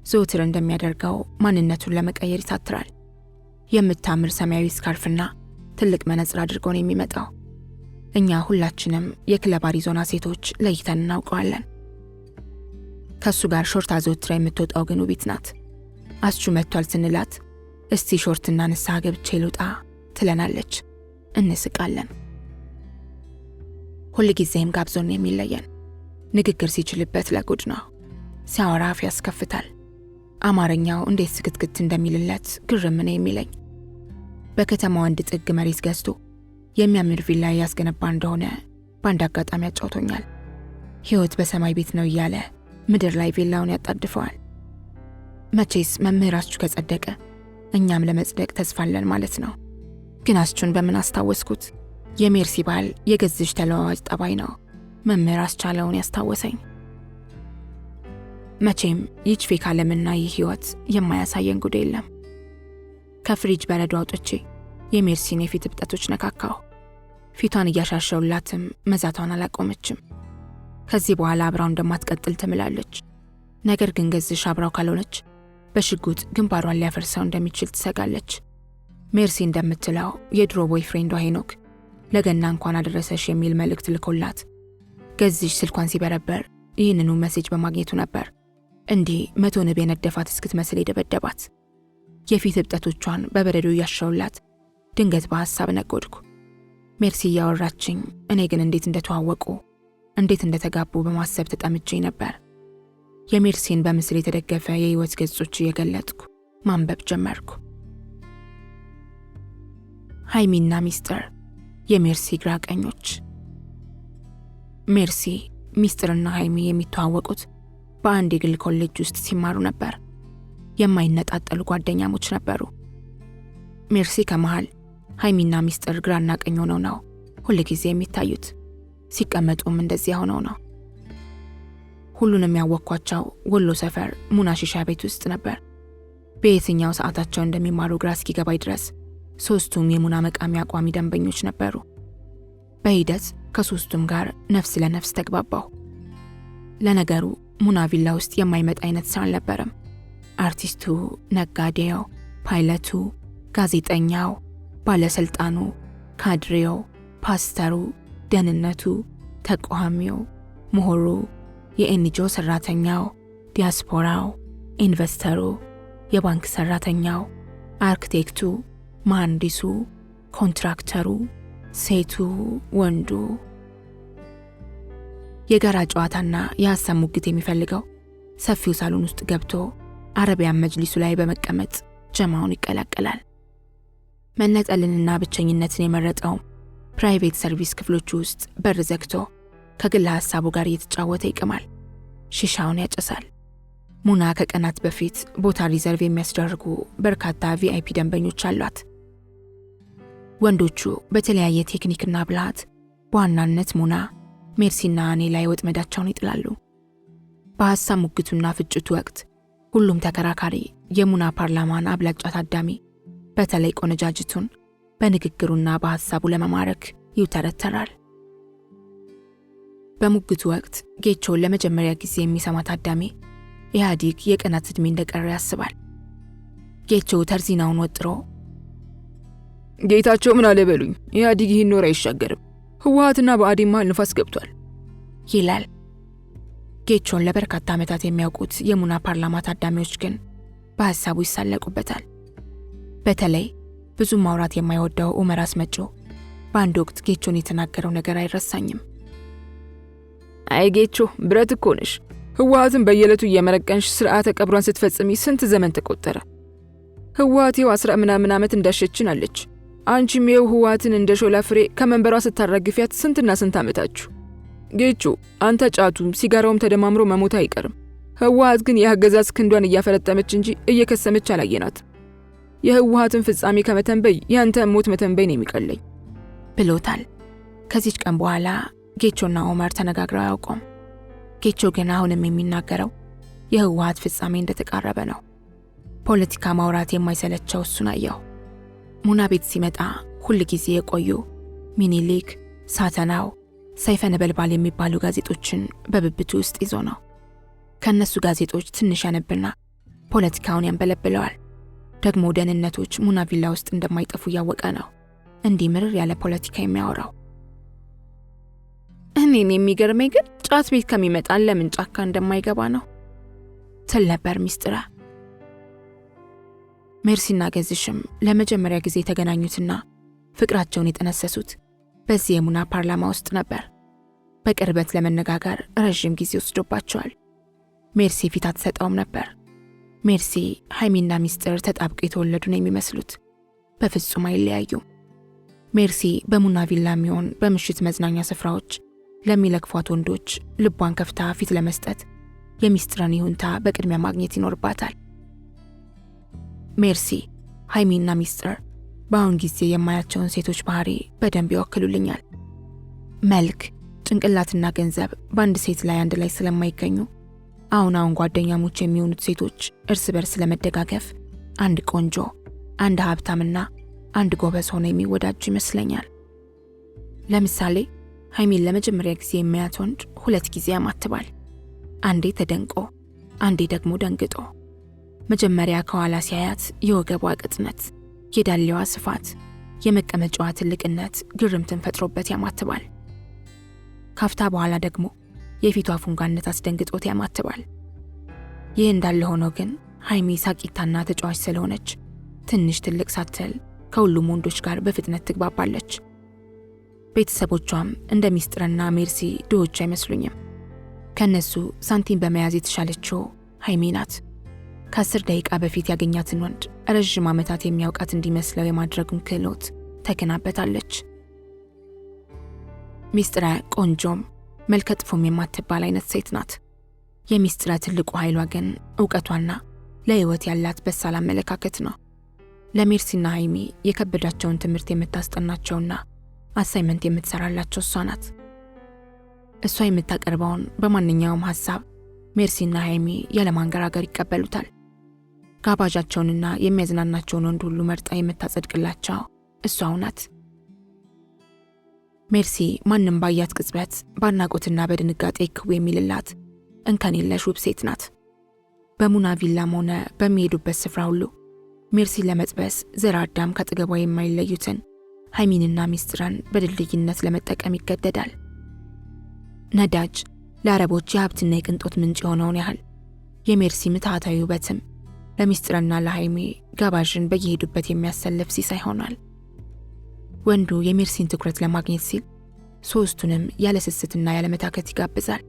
ዘውትር እንደሚያደርገው ማንነቱን ለመቀየር ይታትራል። የምታምር ሰማያዊ ስካርፍና ትልቅ መነጽር አድርጎ ነው የሚመጣው። እኛ ሁላችንም የክለብ አሪዞና ሴቶች ለይተን እናውቀዋለን። ከሱ ጋር ሾርት አዘውትራ የምትወጣው ግን ውቢት ናት። አስቹ መጥቷል ስንላት እስቲ ሾርትና ንስሐ ገብቼ ልውጣ ትለናለች። እንስቃለን። ሁልጊዜም ጋብዞን የሚለየን ንግግር ሲችልበት ለጉድ ነው። ሲያወራ አፍ ያስከፍታል። አማርኛው እንዴት ስክትክት እንደሚልለት ግርም ነው የሚለኝ። በከተማው አንድ ጥግ መሬት ገዝቶ የሚያምር ቪላ ያስገነባ እንደሆነ በአንድ አጋጣሚ አጫውቶኛል። ሕይወት በሰማይ ቤት ነው እያለ ምድር ላይ ቪላውን ያጣድፈዋል። መቼስ መምህራችሁ ከጸደቀ እኛም ለመጽደቅ ተስፋለን ማለት ነው። ግን አስቹን በምን አስታወስኩት? የሜርሲ ባል የገዝሽ ተለዋዋጭ ጠባይ ነው መምህር አስቻለውን ያስታወሰኝ። መቼም ይች ፌክ ዓለምና ይህ ሕይወት የማያሳየን ጉድ የለም። ከፍሪጅ በረዶ አውጥቼ የሜርሲን የፊት እብጠቶች ነካካው። ፊቷን እያሻሸውላትም መዛቷን አላቆመችም። ከዚህ በኋላ አብራው እንደማትቀጥል ትምላለች። ነገር ግን ገዝሽ አብራው ካልሆነች በሽጉጥ ግንባሯን ሊያፈርሰው እንደሚችል ትሰጋለች። ሜርሲ እንደምትለው የድሮ ቦይፍሬንዷ ሄኖክ ለገና እንኳን አደረሰሽ የሚል መልእክት ልኮላት ገዝሽ ስልኳን ሲበረበር ይህንኑ ሜሴጅ በማግኘቱ ነበር እንዲህ 100 ንብ የነደፋት እስክትመስል የደበደባት። የፊት እብጠቶቿን በበረዶ እያሻውላት ድንገት በሐሳብ ነጎድኩ። ሜርሲ እያወራችኝ፣ እኔ ግን እንዴት እንደተዋወቁ እንዴት እንደተጋቡ በማሰብ ተጠምጄ ነበር። የሜርሲን በምስል የተደገፈ የህይወት ገጾች እየገለጥኩ ማንበብ ጀመርኩ። ሃይሚና ሚስጥር፣ የሜርሲ ግራ ቀኞች። ሜርሲ፣ ሚስጥርና ሃይሚ የሚተዋወቁት በአንድ የግል ኮሌጅ ውስጥ ሲማሩ ነበር። የማይነጣጠሉ ጓደኛሞች ነበሩ። ሜርሲ ከመሃል፣ ሃይሚና ሚስጥር ግራና ቀኝ ሆነው ነው ሁልጊዜ የሚታዩት። ሲቀመጡም እንደዚያ ሆነው ነው። ሁሉንም ያወቅኳቸው ወሎ ሰፈር ሙና ሺሻ ቤት ውስጥ ነበር። በየትኛው ሰዓታቸው እንደሚማሩ ግራ እስኪገባኝ ድረስ ሶስቱም የሙና መቃሚያ ቋሚ ደንበኞች ነበሩ። በሂደት ከሶስቱም ጋር ነፍስ ለነፍስ ተግባባሁ። ለነገሩ ሙና ቪላ ውስጥ የማይመጣ አይነት ሰው አልነበረም። አርቲስቱ፣ ነጋዴው፣ ፓይለቱ፣ ጋዜጠኛው፣ ባለስልጣኑ፣ ካድሬው፣ ፓስተሩ፣ ደህንነቱ፣ ተቋሚው፣ ምሁሩ፣ የኤንጂኦ ሰራተኛው፣ ዲያስፖራው፣ ኢንቨስተሩ፣ የባንክ ሰራተኛው፣ አርክቴክቱ፣ መሐንዲሱ፣ ኮንትራክተሩ፣ ሴቱ፣ ወንዱ። የጋራ ጨዋታና የሐሳብ ሙግት የሚፈልገው ሰፊው ሳሎን ውስጥ ገብቶ አረቢያን መጅሊሱ ላይ በመቀመጥ ጀማውን ይቀላቀላል። መነጠልንና ብቸኝነትን የመረጠው ፕራይቬት ሰርቪስ ክፍሎቹ ውስጥ በር ዘግቶ ከግል ሐሳቡ ጋር እየተጫወተ ይቅማል። ሺሻውን ያጨሳል። ሙና ከቀናት በፊት ቦታ ሪዘርቭ የሚያስደርጉ በርካታ ቪአይፒ ደንበኞች አሏት። ወንዶቹ በተለያየ ቴክኒክና ብልሃት፣ በዋናነት ሙና፣ ሜርሲና እኔ ላይ ወጥመዳቸውን ይጥላሉ። በሐሳብ ሙግቱና ፍጭቱ ወቅት ሁሉም ተከራካሪ የሙና ፓርላማን አብላጫ ታዳሚ በተለይ ቆነጃጅቱን በንግግሩና በሐሳቡ ለመማረክ ይውተረተራል። በሙግቱ ወቅት ጌቾን ለመጀመሪያ ጊዜ የሚሰማ ታዳሚ ኢህአዲግ የቀናት ዕድሜ እንደቀረ ያስባል። ጌቾ ተርዚናውን ወጥሮ ጌታቸው ምን አለ በሉኝ፣ ኢህአዲግ ይህን ኖር አይሻገርም፣ ህወሓትና ብአዴን መሃል ንፋስ ገብቷል ይላል። ጌቾን ለበርካታ ዓመታት የሚያውቁት የሙና ፓርላማ ታዳሚዎች ግን በሐሳቡ ይሳለቁበታል። በተለይ ብዙ ማውራት የማይወደው ኡመር አስመጮ በአንድ ወቅት ጌቾን የተናገረው ነገር አይረሳኝም። አይ ጌቾ ብረት እኮ ነሽ፣ ህወሓትን በየዕለቱ እየመረቀንሽ ስርዓተ ቀብሯን ስትፈጽሚ ስንት ዘመን ተቆጠረ። ህወሓት ይኸው 10 ምናምን ዓመት እንዳሸችን አለች። አንቺም ይኸው ህወሓትን እንደ ሾላ ፍሬ ከመንበሯ ስታራግፊያት ስንትና ስንት ዓመታችሁ። ጌቾ አንተ ጫቱም ሲጋራውም ተደማምሮ መሞት አይቀርም። ህወሓት ግን የአገዛዝ ክንዷን እያፈረጠመች እንጂ እየከሰመች አላየናት። የህወሓትን ፍጻሜ ከመተንበይ ያንተ ሞት መተንበይ ነው የሚቀለኝ ብሎታል። ከዚች ቀን በኋላ ጌቾና ኡመር ተነጋግረው አያውቁም። ጌቾ ግን አሁንም የሚናገረው የህወሓት ፍጻሜ እንደተቃረበ ነው። ፖለቲካ ማውራት የማይሰለቸው እሱን አየው። ሙና ቤት ሲመጣ ሁል ጊዜ የቆዩ ሚኒሊክ፣ ሳተናው፣ ሰይፈ ነበልባል የሚባሉ ጋዜጦችን በብብቱ ውስጥ ይዞ ነው። ከነሱ ጋዜጦች ትንሽ ያነብና ፖለቲካውን ያንበለብለዋል። ደግሞ ደህንነቶች ሙና ቪላ ውስጥ እንደማይጠፉ እያወቀ ነው እንዲህ ምርር ያለ ፖለቲካ የሚያወራው። እኔን የሚገርመኝ ግን ጫት ቤት ከሚመጣን ለምን ጫካ እንደማይገባ ነው ትል ነበር ሚስጥረ። ሜርሲና ገዝሽም ለመጀመሪያ ጊዜ የተገናኙትና ፍቅራቸውን የጠነሰሱት በዚህ የሙና ፓርላማ ውስጥ ነበር። በቅርበት ለመነጋገር ረዥም ጊዜ ወስዶባቸዋል። ሜርሲ ፊት አትሰጠውም ነበር። ሜርሲ ሃይሚና ሚስጥር ተጣብቀው የተወለዱ ነው የሚመስሉት። በፍጹም አይለያዩም። ሜርሲ በሙና ቪላ የሚሆን በምሽት መዝናኛ ስፍራዎች ለሚለክፏት ወንዶች ልቧን ከፍታ ፊት ለመስጠት የሚስጥርን ይሁንታ በቅድሚያ ማግኘት ይኖርባታል። ሜርሲ፣ ሃይሚና ሚስጥር በአሁን ጊዜ የማያቸውን ሴቶች ባህሪ በደንብ ይወክሉልኛል። መልክ፣ ጭንቅላትና ገንዘብ በአንድ ሴት ላይ አንድ ላይ ስለማይገኙ አሁን ጓደኛሞች የሚሆኑት ሴቶች እርስ በርስ ለመደጋገፍ አንድ ቆንጆ፣ አንድ ሀብታምና አንድ ጎበዝ ሆነው የሚወዳጁ ይመስለኛል። ለምሳሌ ሃይሚን ለመጀመሪያ ጊዜ የሚያያት ወንድ 2 ጊዜ ያማትባል። አንዴ ተደንቆ፣ አንዴ ደግሞ ደንግጦ። መጀመሪያ ከኋላ ሲያያት የወገቧ ቅጥነት፣ የዳሌዋ ስፋት፣ የመቀመጫዋ ትልቅነት ግርምትን ፈጥሮበት ያማትባል። ካፍታ በኋላ ደግሞ የፊቷ ፉንጋነት አስደንግጦት ያማትባል። ይህ እንዳለ ሆኖ ግን ሃይሚ ሳቂታና ተጫዋች ስለሆነች ትንሽ ትልቅ ሳትል ከሁሉም ወንዶች ጋር በፍጥነት ትግባባለች። ቤተሰቦቿም እንደ ሚስጥርና ሜርሲ ድሆች አይመስሉኝም። ከነሱ ሳንቲም በመያዝ የተሻለችው ሃይሚ ናት። ከ10 ደቂቃ በፊት ያገኛትን ወንድ ረዥም ዓመታት የሚያውቃት እንዲመስለው የማድረጉን ክህሎት ተከናበታለች። ሚስጥረ ቆንጆም መልከጥፎም የማትባል አይነት ሴት ናት። የሚስጥረ ትልቁ ኃይሏ ግን ዕውቀቷና ለህይወት ያላት በሳል አመለካከት ነው። ለሜርሲና ሃይሚ የከበዳቸውን ትምህርት የምታስጠናቸውና አሳይመንት የምትሰራላቸው እሷ ናት። እሷ የምታቀርበውን በማንኛውም ሐሳብ ሜርሲና ሃይሚ ያለማንገራገር ይቀበሉታል። ጋባዣቸውንና የሚያዝናናቸውን ወንድ ሁሉ መርጣ የምታጸድቅላቸው እሷው ናት። ሜርሲ ማንም ባያት ቅጽበት ባድናቆትና በድንጋጤ ክው የሚልላት እንከን የለሽ ውብ ሴት ናት። በሙና ቪላም ሆነ በሚሄዱበት ስፍራ ሁሉ ሜርሲን ለመጥበስ ዘር አዳም ከጥገቧ የማይለዩትን ሃይሚንና ሚስጥርን በድልድይነት ለመጠቀም ይገደዳል። ነዳጅ ለአረቦች የሀብትና የቅንጦት ምንጭ የሆነውን ያህል የሜርሲ ምትሃታዊ ውበትም ለሚስጥርና ለሃይሚ ጋባዥን በየሄዱበት የሚያሰልፍ ሲሳይ ሆኗል። ወንዱ የሜርሲን ትኩረት ለማግኘት ሲል ሶስቱንም ያለ ስስትና ያለ መታከት ይጋብዛል።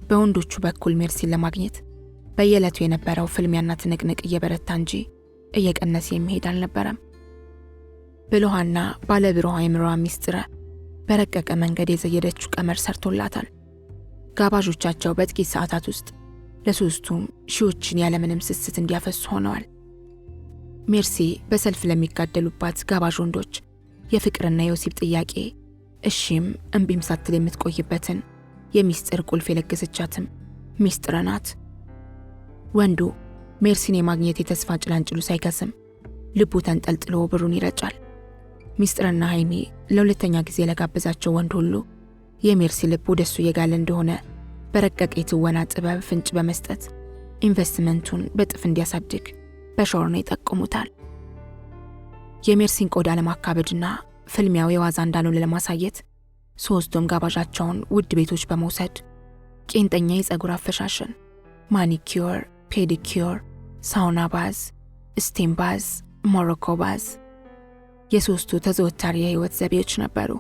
በወንዶቹ በኩል ሜርሲን ለማግኘት በየዕለቱ የነበረው ፍልሚያና ትንቅንቅ እየበረታ እንጂ እየቀነሰ የሚሄድ አልነበረም። ብልሃና ባለብሩህ አእምሮዋ ሚስጥረ በረቀቀ መንገድ የዘየደችው ቀመር ሰርቶላታል። ጋባዦቻቸው በጥቂት ሰዓታት ውስጥ ለሶስቱም ሺዎችን ያለምንም ስስት እንዲያፈሱ ሆነዋል። ሜርሲ በሰልፍ ለሚጋደሉባት ጋባዥ ወንዶች የፍቅርና የወሲብ ጥያቄ እሺም እምቢም ሳትል የምትቆይበትን የሚስጥር ቁልፍ የለገሰቻትም ሚስጥረ ናት። ወንዱ ሜርሲን የማግኘት የተስፋ ጭላንጭሉ ሳይከስም ልቡ ተንጠልጥሎ ብሩን ይረጫል። ሚስጥርና ሃይሚ ለሁለተኛ ጊዜ ለጋበዛቸው ወንድ ሁሉ የሜርሲ ልብ ወደሱ እየጋለ እንደሆነ በረቀቀ የትወና ጥበብ ፍንጭ በመስጠት ኢንቨስትመንቱን በጥፍ እንዲያሳድግ በሾርኔ ይጠቁሙታል። የሜርሲን ቆዳ ለማካበድና ፍልሚያው የዋዛ እንዳልሆነ ለማሳየት ሶስቱም ጋባዣቸውን ውድ ቤቶች በመውሰድ ቄንጠኛ የፀጉር አፈሻሽን፣ ማኒኪዮር፣ ፔዲኪዮር፣ ሳውና ባዝ፣ ስቲም ባዝ፣ ሞሮኮ ባዝ የሶስቱ ተዘወታሪ የህይወት ዘቤዎች ነበሩ።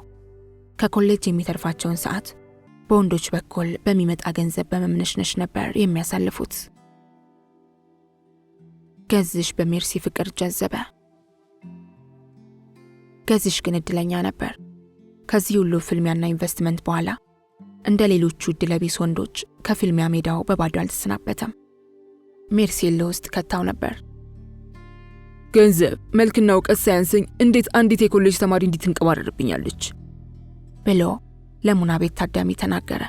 ከኮሌጅ የሚተርፋቸውን ሰዓት በወንዶች በኩል በሚመጣ ገንዘብ በመምነሽነሽ ነበር የሚያሳልፉት። ገዝሽ በሜርሲ ፍቅር ጀዘበ። ገዝሽ ግን እድለኛ ነበር። ከዚህ ሁሉ ፍልሚያና ኢንቨስትመንት በኋላ እንደ ሌሎቹ እድለቢስ ወንዶች ከፍልሚያ ሜዳው በባዶ አልተሰናበተም። ሜርሲ ለውስጥ ከታው ነበር። ገንዘብ፣ መልክና እውቀት ሳያንሰኝ እንዴት አንዲት የኮሌጅ ተማሪ እንዲትንቀባረርብኛለች ብሎ ለሙና ቤት ታዳሚ ተናገረ።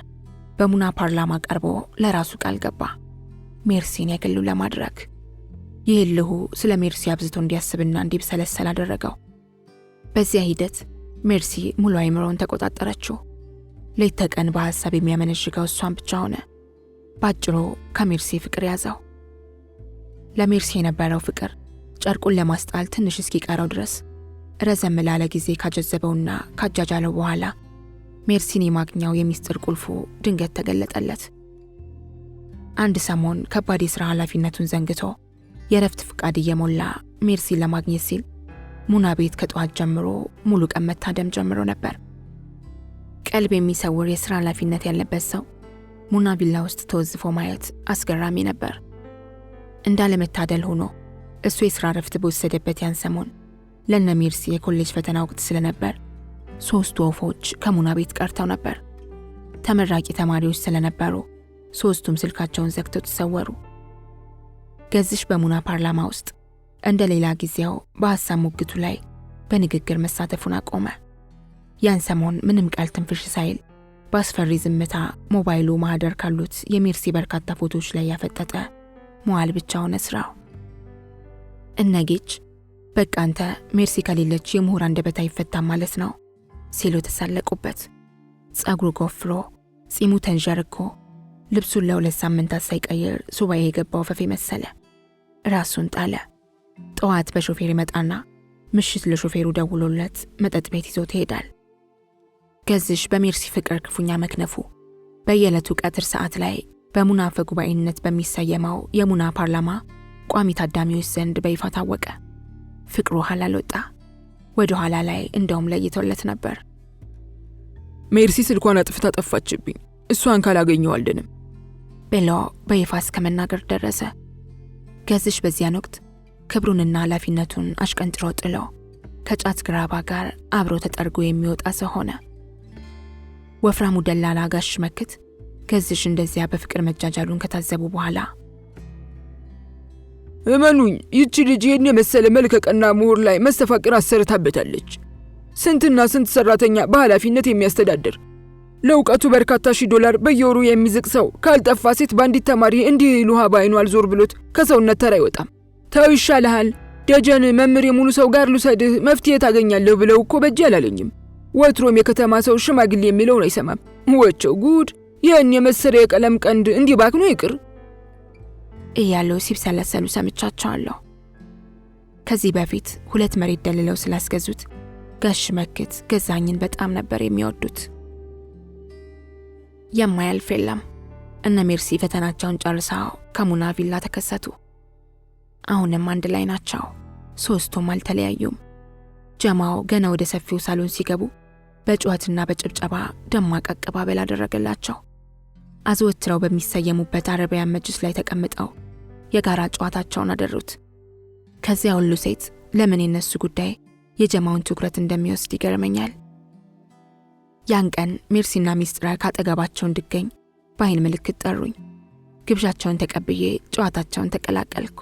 በሙና ፓርላማ ቀርቦ ለራሱ ቃል ገባ ሜርሲን የግሉ ለማድረግ። ይህ ልሁ ስለ ሜርሲ አብዝቶ እንዲያስብና እንዲብሰለሰል አደረገው። በዚያ ሂደት ሜርሲ ሙሉ አእምሮውን ተቆጣጠረችው። ሌት ተቀን በሐሳብ የሚያመነሽገው እሷን ብቻ ሆነ። ባጭሩ ከሜርሲ ፍቅር ያዘው። ለሜርሲ የነበረው ፍቅር ጨርቁን ለማስጣል ትንሽ እስኪቀረው ድረስ ረዘም ላለ ጊዜ ካጀዘበውና ካጃጃለው በኋላ ሜርሲን የማግኛው የሚስጥር ቁልፉ ድንገት ተገለጠለት። አንድ ሰሞን ከባድ የሥራ ኃላፊነቱን ዘንግቶ የረፍት ፍቃድ እየሞላ ሜርሲን ለማግኘት ሲል ሙና ቤት ከጠዋት ጀምሮ ሙሉ ቀን መታደም ጀምሮ ነበር። ቀልብ የሚሰውር የሥራ ኃላፊነት ያለበት ሰው ሙና ቪላ ውስጥ ተወዝፎ ማየት አስገራሚ ነበር። እንዳለመታደል ሆኖ እሱ የሥራ ረፍት በወሰደበት ያን ሰሞን ለነ ሜርሲ የኮሌጅ ፈተና ወቅት ስለነበር 3 ወፎች ከሙና ቤት ቀርተው ነበር። ተመራቂ ተማሪዎች ስለነበሩ 3ቱም ስልካቸውን ዘግተው ተሰወሩ። ገዝሽ በሙና ፓርላማ ውስጥ እንደ ሌላ ጊዜው በሐሳብ ሙግቱ ላይ በንግግር መሳተፉን አቆመ። ያን ሰሞን ምንም ቃል ትንፍሽ ሳይል በአስፈሪ ዝምታ ሞባይሉ ማህደር ካሉት የሜርሲ በርካታ ፎቶዎች ላይ ያፈጠጠ መዋል ብቻ ሆነ ስራው። እነጌች በቃ አንተ ሜርሲ ከሌለች የምሁር አንደበት አይፈታም ማለት ነው ሲሉ ተሳለቁበት። ጸጉሩ ጎፍሮ ጺሙ ተንዠርጎ ልብሱን ለ2 ሳምንታት ሳይቀይር ሱባኤ የገባው ፈፌ መሰለ። ራሱን ጣለ። ጠዋት በሾፌር ይመጣና ምሽት ለሾፌሩ ደውሎለት መጠጥ ቤት ይዞት ይሄዳል። ገዝሽ በሜርሲ ፍቅር ክፉኛ መክነፉ በየዕለቱ ቀትር ሰዓት ላይ በሙና አፈ ጉባኤነት በሚሰየመው የሙና ፓርላማ ቋሚ ታዳሚዎች ዘንድ በይፋ ታወቀ። ፍቅሩ ሐላል ወጣ። ወደ ኋላ ላይ እንደውም ለይቶለት ነበር። ሜርሲ ስልኳን አጥፍታ ጠፋችብኝ፣ እሷን ካላገኘው አልድንም ብሎ በይፋ እስከ መናገር ደረሰ። ገዝሽ በዚያን ወቅት ክብሩንና ኃላፊነቱን አሽቀንጥሮ ጥሎ ከጫት ግራባ ጋር አብሮ ተጠርጎ የሚወጣ ሰው ሆነ። ወፍራሙ ደላላ ጋሽ መክት ገዝሽ እንደዚያ በፍቅር መጃጃሉን ከታዘቡ በኋላ እመኑኝ ይቺ ልጅ ይህን የመሰለ መልከቀና ምሁር ላይ መስተፋቅር አሰርታበታለች። ስንትና ስንት ሰራተኛ በኃላፊነት የሚያስተዳድር ለእውቀቱ በርካታ $1000 በየወሩ የሚዝቅ ሰው ካልጠፋ ሴት ባንዲት ተማሪ እንዲህ ይሉሃ ባይኑ አልዞር ብሎት ከሰውነት ተራ አይወጣም። ተው ይሻልሃል፣ ደጀን መምር የሙሉ ሰው ጋር ልውሰድህ መፍትሄ ታገኛለህ ብለው እኮ በጅ አላለኝም። ወትሮም የከተማ ሰው ሽማግሌ የሚለውን አይሰማም። ወቸው ጉድ! ይህን የመሰለ የቀለም ቀንድ እንዲህ ባክኖ ይቅር እያለው ሲብሰለሰሉ ሰምቻቸዋለሁ። ከዚህ በፊት 2 መሬት ደልለው ስላስገዙት ጋሽ መክት ገዛኝን በጣም ነበር የሚወዱት። የማያልፍ የለም። እነ ሜርሲ ፈተናቸውን ጨርሰው ከሙና ቪላ ተከሰቱ። አሁንም አንድ ላይ ናቸው። 3ቱም አልተለያዩም። ጀማው ገና ወደ ሰፊው ሳሎን ሲገቡ በጩኸትና በጭብጨባ ደማቅ አቀባበል አደረገላቸው። አዘወትረው በሚሰየሙበት አረቢያን መጅልስ ላይ ተቀምጠው የጋራ ጨዋታቸውን አደሩት። ከዚያ ሁሉ ሴት ለምን የነሱ ጉዳይ የጀማውን ትኩረት እንደሚወስድ ይገርመኛል። ያን ቀን ሜርሲና ሚስጥራ ካጠገባቸው እንድገኝ በአይን ምልክት ጠሩኝ። ግብዣቸውን ተቀብዬ ጨዋታቸውን ተቀላቀልኩ።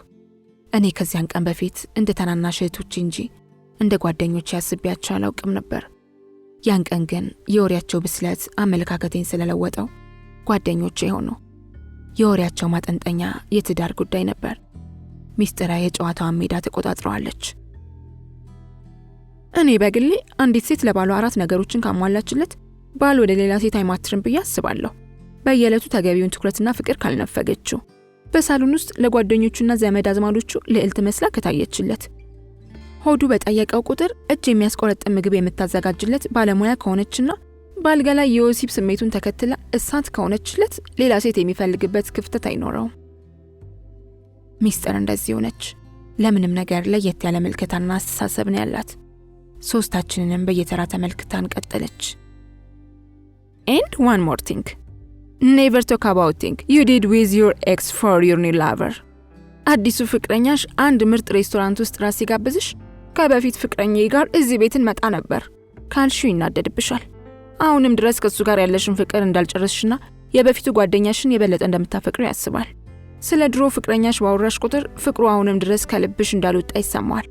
እኔ ከዚያን ቀን በፊት እንደ ታናናሽ እህቶቼ እንጂ እንደ ጓደኞቼ አስቤያቸው አላውቅም ነበር። ያን ቀን ግን የወሬያቸው ብስለት አመለካከቴን ስለለወጠው ጓደኞቼ ሆኑ። የወሬያቸው ማጠንጠኛ የትዳር ጉዳይ ነበር። ሚስጥራ የጨዋታዋን ሜዳ ተቆጣጥረዋለች። እኔ በግሌ አንዲት ሴት ለባሏ 4 ነገሮችን ካሟላችለት ባል ወደ ሌላ ሴት አይማትርም ብዬ አስባለሁ። በየዕለቱ ተገቢውን ትኩረትና ፍቅር ካልነፈገችው፣ በሳሎን ውስጥ ለጓደኞቹና ዘመድ አዝማዶቹ ልዕልት መስላ ከታየችለት፣ ሆዱ በጠየቀው ቁጥር እጅ የሚያስቆረጥም ምግብ የምታዘጋጅለት ባለሙያ ከሆነችና ባልጋ ላይ የወሲብ ስሜቱን ተከትላ እሳት ከሆነችለት ሌላ ሴት የሚፈልግበት ክፍተት አይኖረውም። ሚስጥር እንደዚህ ሆነች። ለምንም ነገር ለየት ያለ መልከታና አስተሳሰብ ነው ያላት። 3ታችንንም በየተራ ተመልክታን ቀጠለች። And one more thing. Never talk about things you did with your ex for your new lover. አዲሱ ፍቅረኛሽ አንድ ምርጥ ሬስቶራንት ውስጥ ራስ ሲጋብዝሽ ከበፊት ፍቅረኛዬ ጋር እዚህ ቤትን መጣ ነበር ካልሽው ይናደድብሻል። አሁንም ድረስ ከሱ ጋር ያለሽን ፍቅር እንዳልጨረስሽና የበፊቱ ጓደኛሽን የበለጠ እንደምታፈቅሪ ያስባል። ስለ ድሮ ፍቅረኛሽ ባወራሽ ቁጥር ፍቅሩ አሁንም ድረስ ከልብሽ እንዳልወጣ ይሰማዋል።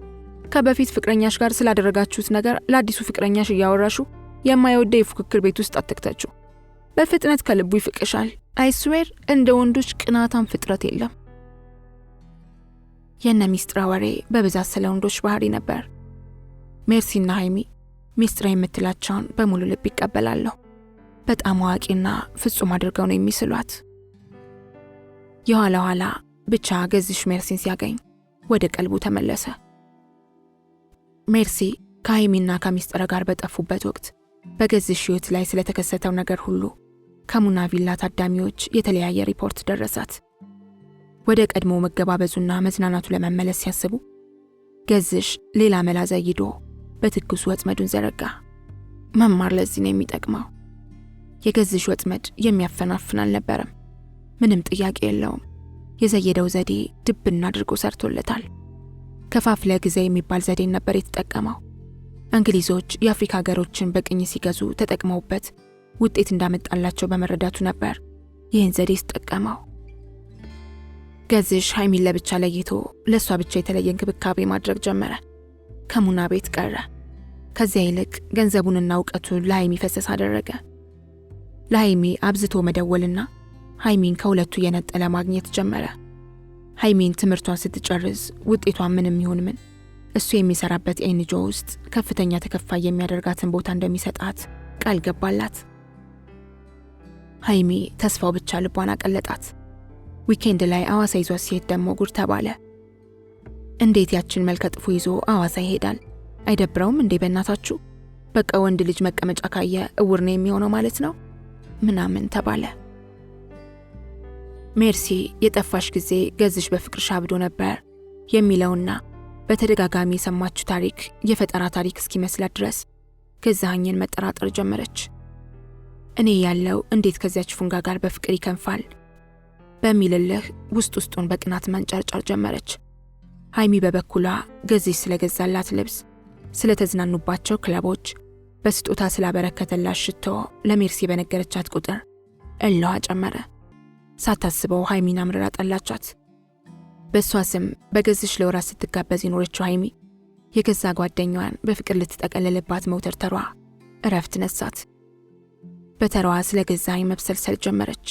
ከበፊት ፍቅረኛሽ ጋር ስላደረጋችሁት ነገር ለአዲሱ ፍቅረኛሽ እያወራሹ የማይወደው የፉክክር ቤት ውስጥ አትክተችው። በፍጥነት ከልቡ ይፍቅሻል። አይስዌር እንደ ወንዶች ቅናታም ፍጥረት የለም። የነ ሚስጥራ ወሬ በብዛት ስለ ወንዶች ባህሪ ነበር። ሜርሲና ሃይሚ ሚስጥራ የምትላቸውን በሙሉ ልብ ይቀበላለሁ። በጣም አዋቂና ፍጹም አድርገው ነው የሚስሏት። የኋላ ኋላ ብቻ ገዝሽ ሜርሲን ሲያገኝ ወደ ቀልቡ ተመለሰ። ሜርሲ ከሃይሚና ከሚስጥረ ጋር በጠፉበት ወቅት በገዝሽ ሕይወት ላይ ስለተከሰተው ነገር ሁሉ ከሙና ቪላ ታዳሚዎች የተለያየ ሪፖርት ደረሳት። ወደ ቀድሞ መገባበዙና መዝናናቱ ለመመለስ ሲያስቡ ገዝሽ ሌላ መላ ዘይዶ በትኩሱ ወጥመዱን ዘረጋ። መማር ለዚህ ነው የሚጠቅመው። የገዝሽ ወጥመድ የሚያፈናፍን አልነበረም። ምንም ጥያቄ የለውም። የዘየደው ዘዴ ድብና አድርጎ ሰርቶለታል። ከፋፍለ ጊዜ የሚባል ዘዴን ነበር የተጠቀመው። እንግሊዞች የአፍሪካ ሀገሮችን በቅኝ ሲገዙ ተጠቅመውበት ውጤት እንዳመጣላቸው በመረዳቱ ነበር ይህን ዘዴ ተጠቀመው። ገዝሽ ሃይሚን ለብቻ ለይቶ ለሷ ብቻ የተለየ እንክብካቤ ማድረግ ጀመረ። ከሙና ቤት ቀረ። ከዚያ ይልቅ ገንዘቡንና እውቀቱን ለሃይሚ ፈሰስ አደረገ። ለሃይሚ አብዝቶ መደወልና ሃይሚን ከሁለቱ የነጠለ ማግኘት ጀመረ። ሃይሚን ትምህርቷን ስትጨርስ ውጤቷን ምንም ይሁን ምን እሱ የሚሰራበት ኤንጂኦ ውስጥ ከፍተኛ ተከፋይ የሚያደርጋትን ቦታ እንደሚሰጣት ቃል ገባላት። ሃይሚ ተስፋው ብቻ ልቧን አቀለጣት። ዊኬንድ ላይ አዋሳ ይዟት ሲሄድ ደግሞ ጉድ ተባለ። እንዴት ያችን መልከ ጥፉ ይዞ አዋሳ ይሄዳል? አይደብረውም እንዴ በእናታችሁ? በቃ ወንድ ልጅ መቀመጫ ካየ እውር ነው የሚሆነው ማለት ነው ምናምን ተባለ። ሜርሲ የጠፋሽ ጊዜ ገዝሽ በፍቅርሽ አብዶ ነበር የሚለውና በተደጋጋሚ የሰማችው ታሪክ የፈጠራ ታሪክ እስኪመስላት ድረስ ገዛኸኝን መጠራጠር ጀመረች። እኔ ያለው እንዴት ከዚያች ፉንጋ ጋር በፍቅር ይከንፋል በሚልልህ ውስጡን በቅናት መንጨርጨር ጀመረች። ሃይሚ በበኩሏ ገዝሽ ስለገዛላት ልብስ፣ ስለተዝናኑባቸው ክለቦች፣ በስጦታ ስላበረከተላት ሽቶ ለሜርሲ በነገረቻት ቁጥር እለዋ ጨመረ። ሳታስበው ሃይሚን አምርራ ጠላቻት። በሷ ስም በገዝሽ ለወራት ስትጋበዝ የኖረችው ሃይሚ የገዛ ጓደኛዋን በፍቅር ልትጠቀልልባት መውተርተሯ እረፍት ነሳት። በተራዋ ስለ ገዛኸኝ መብሰልሰል ጀመረች።